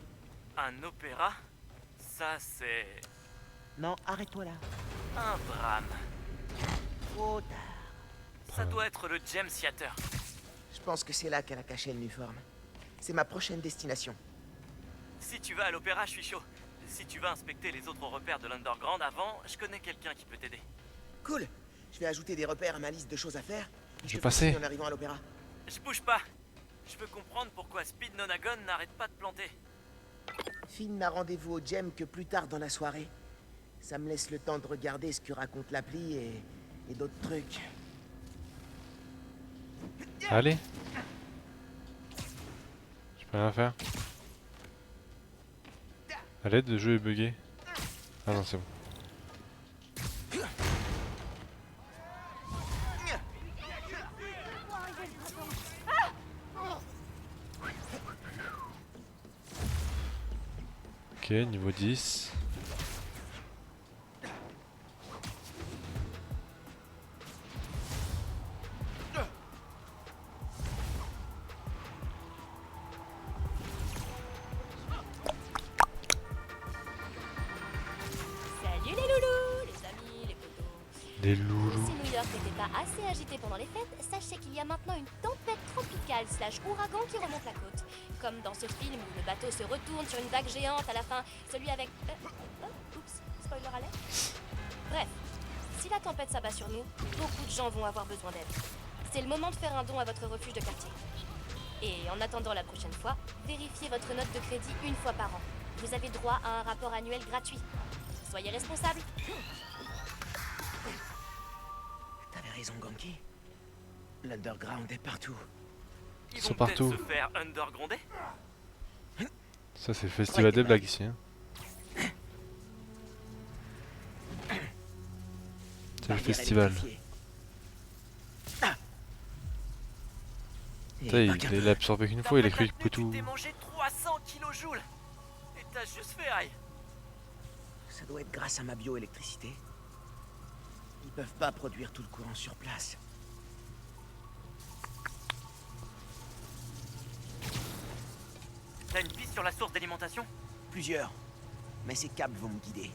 [SPEAKER 8] Un opéra? Ça, c'est...
[SPEAKER 15] Non, arrête-toi là.
[SPEAKER 8] un drame.
[SPEAKER 15] Trop tard.
[SPEAKER 8] Ça doit être le James Theater.
[SPEAKER 15] Je pense que c'est là qu'elle a caché le Nuform. C'est ma prochaine destination.
[SPEAKER 8] Si tu vas à l'opéra, je suis chaud. Si tu vas inspecter les autres repères de l'Underground avant, je connais quelqu'un qui peut t'aider.
[SPEAKER 15] Cool. Je vais ajouter des repères à ma liste de choses à faire.
[SPEAKER 1] Je vais passer.
[SPEAKER 15] En arrivant à l'opéra.
[SPEAKER 8] Je bouge pas. Je veux comprendre pourquoi Speed Nonagon n'arrête pas de planter.
[SPEAKER 15] Finn n'a rendez-vous au Gem que plus tard dans la soirée. Ça me laisse le temps de regarder ce que raconte l'appli et d'autres trucs.
[SPEAKER 1] Allez. Je peux rien faire. À l'aide, le jeu est bugué. Ah non, c'est bon. Ok, niveau 10.
[SPEAKER 5] Salut les loulous, les amis, les potos.
[SPEAKER 1] Des loulous.
[SPEAKER 5] Si New York n'était pas assez agité pendant les fêtes, sachez qu'il y a maintenant une tempête tropicale / ouragan qui remonte la côte. Comme dans ce film où le bateau se retourne sur une vague géante à la fin, celui avec... oups, spoiler alert. Bref, si la tempête s'abat sur nous, beaucoup de gens vont avoir besoin d'aide. C'est le moment de faire un don à votre refuge de quartier. Et en attendant la prochaine fois, vérifiez votre note de crédit une fois par an. Vous avez droit à un rapport annuel gratuit. Soyez responsable.
[SPEAKER 15] T'avais raison, Ganki. L'Underground est partout.
[SPEAKER 8] Ils
[SPEAKER 1] sont
[SPEAKER 8] vont
[SPEAKER 1] partout.
[SPEAKER 8] peut-être se faire undergrounder.
[SPEAKER 1] Ça, c'est le festival des blagues ici. Hein. C'est le festival. Ça, il l'a absorbé qu'une fois, il a cru qu'il pouvait tout.
[SPEAKER 8] Tu t'es mangé 300 kilojoules. Et t'as juste fait aïe.
[SPEAKER 15] Ça doit être grâce à ma bioélectricité. Ils peuvent pas produire tout le courant sur place.
[SPEAKER 8] T'as une piste sur la source d'alimentation?
[SPEAKER 15] Plusieurs. Mais ces câbles vont me guider.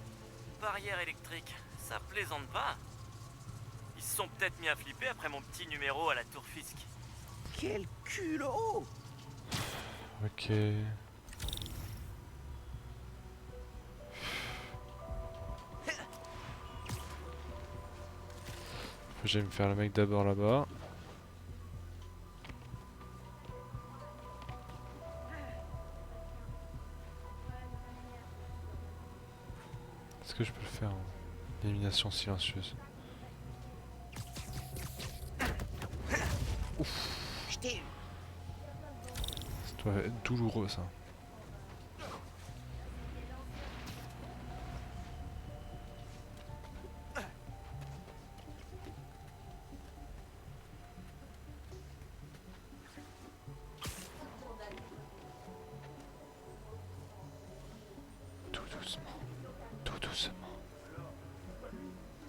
[SPEAKER 8] Barrière électrique, ça plaisante pas. Ils se sont peut-être mis à flipper après mon petit numéro à la Tour Fisk.
[SPEAKER 15] Quel culot!
[SPEAKER 1] Ok. Faut que j'aille me faire le mec d'abord là-bas. Est-ce que je peux le faire en élimination silencieuse?
[SPEAKER 15] Je t'ai eu.
[SPEAKER 1] Ça doit être douloureux ça. Tout doucement. Tout doucement.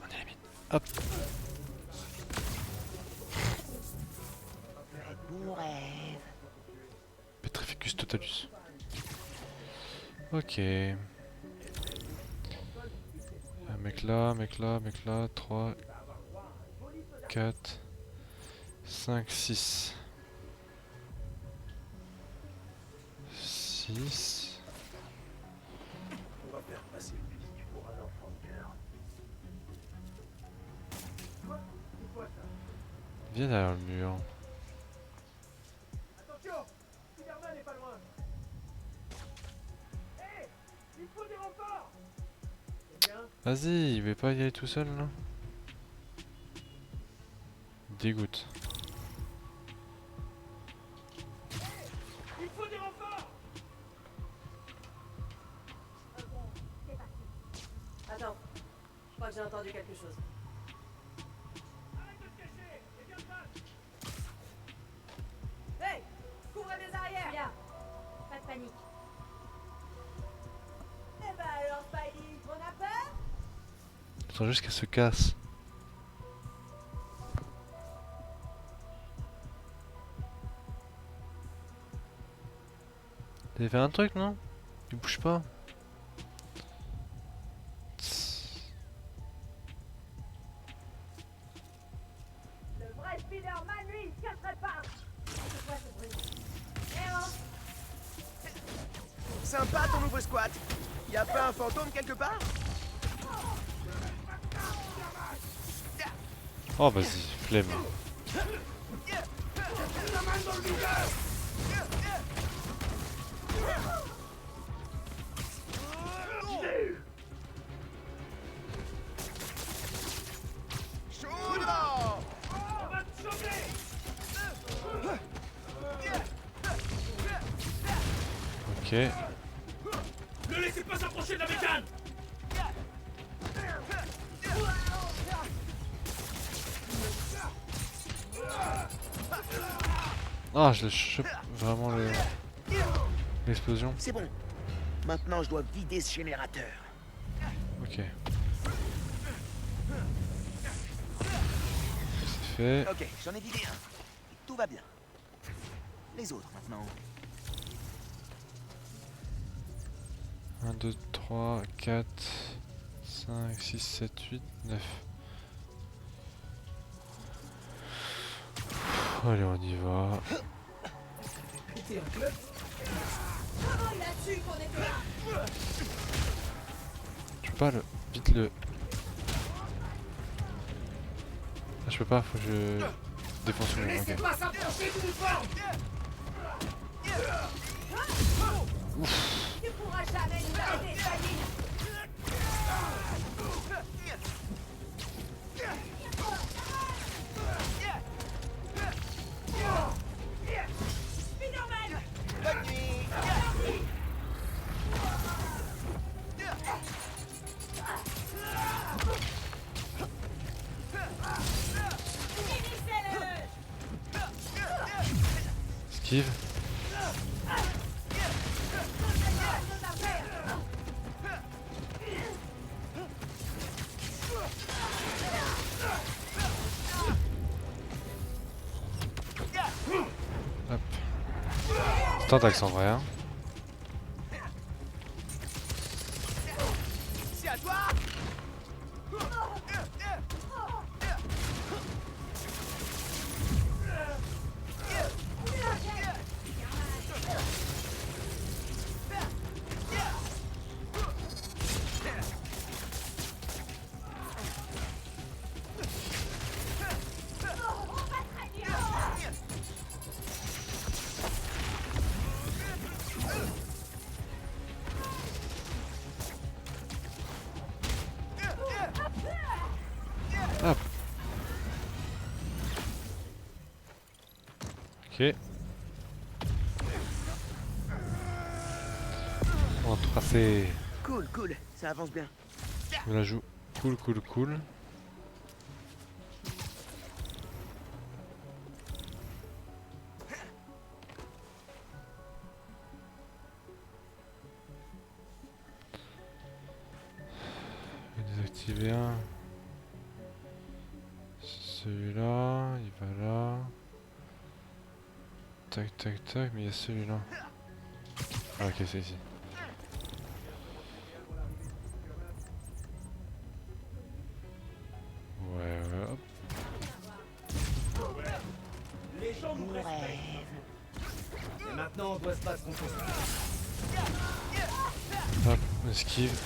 [SPEAKER 1] On élimine. Hop.
[SPEAKER 15] Bon rêve.
[SPEAKER 1] Petrificus totalus. Ok. Un mec là, mec là, mec là. 3, 4, 5, 6. 6.
[SPEAKER 16] On va faire passer le biscuit pour un enfant de cœur. Quoi? C'est quoi ça?
[SPEAKER 1] Viens derrière le mur.
[SPEAKER 16] Attention! Spider-Man est pas loin! Hé! Il faut des renforts! C'est bien?
[SPEAKER 1] Vas-y, il veut pas y aller tout seul là. Dégoûte.
[SPEAKER 16] Il faut des renforts!
[SPEAKER 12] Attends, je crois que j'ai entendu quelque chose.
[SPEAKER 16] Arrête de te cacher! Et viens de face!
[SPEAKER 12] Hey! Couvrez les arrières! Bien. Pas de panique. Eh ben alors, Spidey, on a peur?
[SPEAKER 1] J'attends juste qu'elle se casse. T'avais fait un truc, non? Tu bouges pas.
[SPEAKER 12] Le vrai Spider-Man, lui, il se casserait pas! C'est quoi ce bruit? Eh oh!
[SPEAKER 15] Sympa ton nouveau squat. Y a pas un fantôme quelque part?
[SPEAKER 1] Oh vas-y, flemme. Ok.
[SPEAKER 14] Ne laissez pas s'approcher de la bécane!
[SPEAKER 1] Ah, je chope vraiment l'explosion.
[SPEAKER 15] C'est bon. Maintenant, je dois vider ce générateur.
[SPEAKER 1] Ok. C'est fait.
[SPEAKER 15] Ok, j'en ai vidé un. Tout va bien. Les autres, maintenant.
[SPEAKER 1] 1, 2, 3, 4, 5, 6, 7, 8, 9. Allez, on y va.
[SPEAKER 12] Comment il a su qu'on était là?
[SPEAKER 1] Je peux pas le... Vite le... Ah, je peux pas, faut que je... Défonce le...
[SPEAKER 16] Laissez
[SPEAKER 1] Ok.
[SPEAKER 16] pas s'approcher du uniforme!
[SPEAKER 12] Tu pourras jamais nous arrêter, Spidey! Spider-Man!
[SPEAKER 15] Bonne nuit!
[SPEAKER 1] Esquive. Hop. Tentax en vrai, hein.
[SPEAKER 15] C'est à toi!
[SPEAKER 1] Hop. Ok. On va tracer.
[SPEAKER 15] Cool, cool. Ça avance bien.
[SPEAKER 1] Je la joue. Cool, cool, cool. Je vais désactiver un. Celui-là, il va là. Tac, tac, tac, mais il y a celui-là. Ah, ok, c'est ici. Ouais, hop.
[SPEAKER 9] Les gens nous respectent. Et maintenant, on doit se battre contre ça.
[SPEAKER 1] Hop, esquive.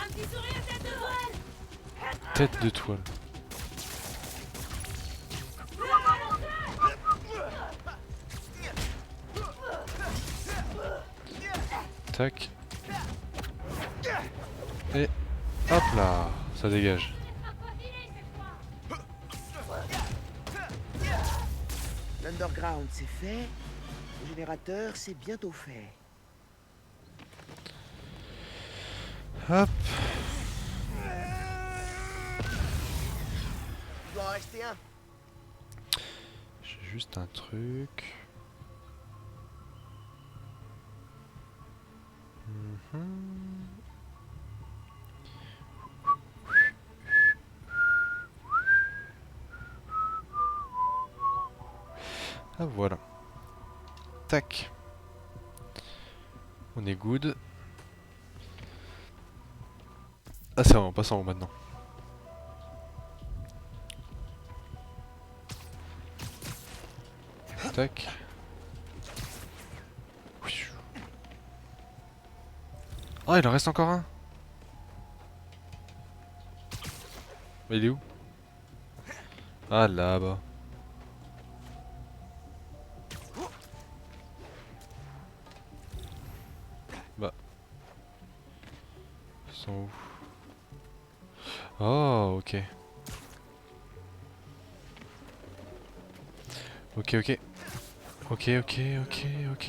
[SPEAKER 13] Un petit sourire tête de toile.
[SPEAKER 1] Tête de toile. Tac. Et hop là, ça dégage.
[SPEAKER 15] L'underground c'est fait, le générateur c'est bientôt fait.
[SPEAKER 1] Hop.
[SPEAKER 15] Il doit en rester un.
[SPEAKER 1] J'ai juste un truc. Ah voilà. Tac. On est good. Ah c'est bon, on passe en haut maintenant. Tac. Oh, il en reste encore un. Mais il est où? Ah là-bas. Bah. Ils sont où? Oh, ok. Ok, ok. Ok, ok, ok, ok.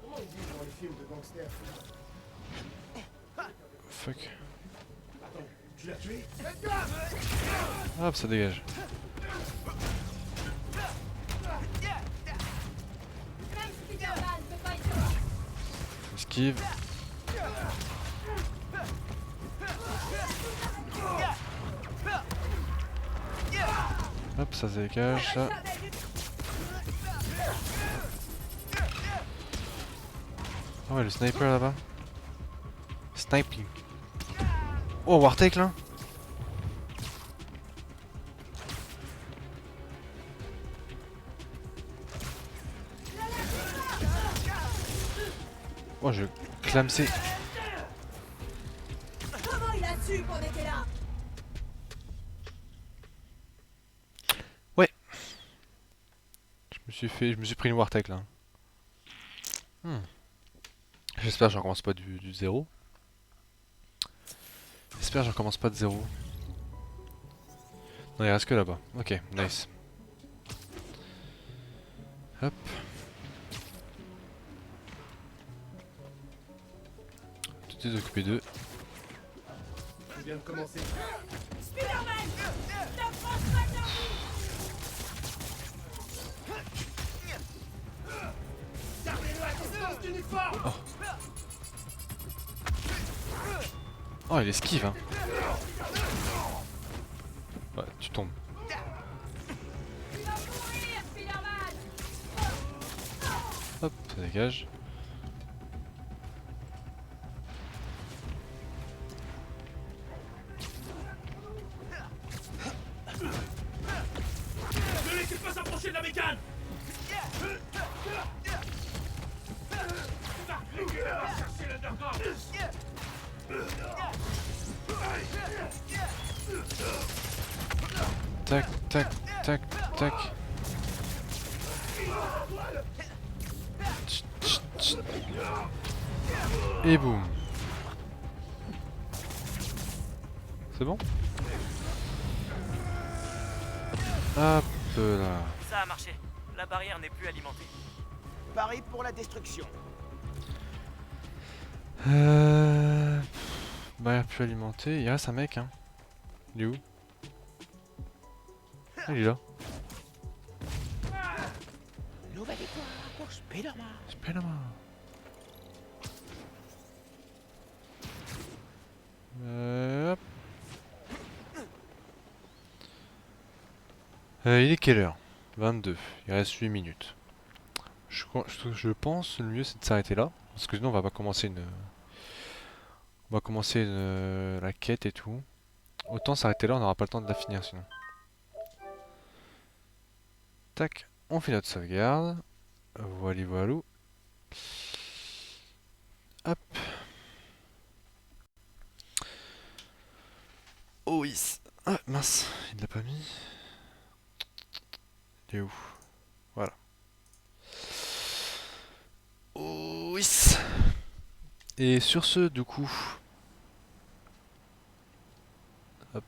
[SPEAKER 9] Comment ils disent dans les films de gangsters?
[SPEAKER 1] Fuck.
[SPEAKER 9] Attends, tu l'as tué?
[SPEAKER 1] Hop, ça dégage. Esquive. Hop, ça se dégage, ça. Ah ouais, le sniper là-bas. Sniping. Oh, Wartake là. Oh, je clamsé.
[SPEAKER 12] Comment il a su qu'on était là?
[SPEAKER 1] Ouais. Je me suis pris une Wartake là. J'espère que j'en recommence pas du zéro. J'espère que j'en recommence pas de zéro. Non, il reste que là-bas. Ok, nice. Hop. Tout est occupé d'eux.
[SPEAKER 9] Je viens de commencer.
[SPEAKER 12] Spider-Man! T'approches pas de la
[SPEAKER 9] Gardez-le à distance d'uniforme!
[SPEAKER 1] Oh, il esquive, hein. Ouais, tu tombes. Hop, ça dégage.
[SPEAKER 14] Ne laissez pas s'approcher de la bécane! Cherchez l'underground!
[SPEAKER 1] Tac, tac, tac, tac. Tch, tch, tch. Et boum. C'est bon? Hop là.
[SPEAKER 8] Ça a marché. La barrière n'est plus alimentée.
[SPEAKER 15] Pareil pour la destruction.
[SPEAKER 1] Barrière plus alimentée. Il reste un mec, hein. Il est où? Ah, il est là.
[SPEAKER 15] Nouvelle victoire pour Spider-Man.
[SPEAKER 1] Spider-Man. Hop. Il est quelle heure? 22. Il reste 8 minutes. Je pense le mieux c'est de s'arrêter là. Parce que sinon on va pas commencer une... On va commencer la quête et tout. Autant s'arrêter là, on n'aura pas le temps de la finir sinon. Tac, on fait notre sauvegarde. Voilà, voilà. Hop. Oh oui. Ah mince, il l'a pas mis. Il est où? Voilà. Oh oui. Et sur ce, du coup... Hop.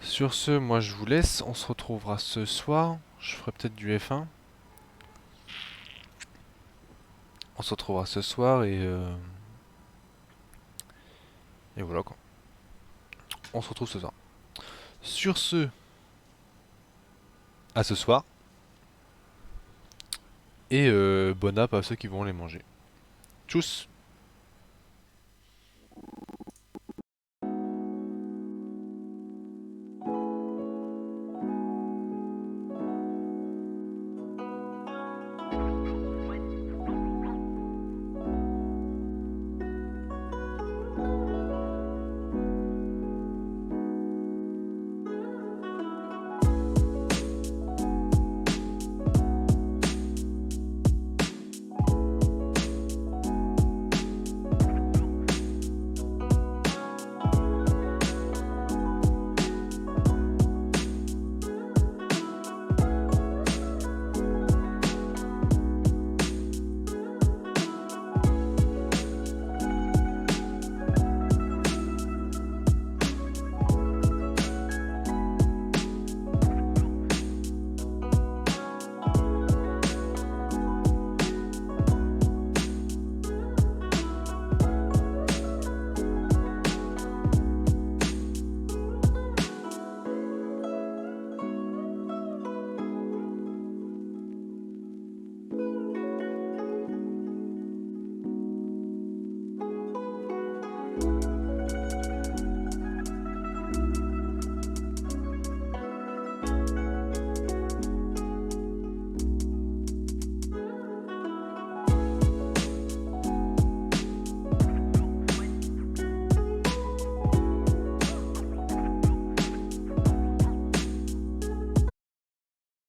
[SPEAKER 1] Sur ce, moi je vous laisse. On se retrouvera ce soir. Je ferai peut-être du F1. On se retrouvera ce soir et voilà quoi. On se retrouve ce soir. Sur ce, à ce soir. Et bon app à ceux qui vont les manger. Tchuss!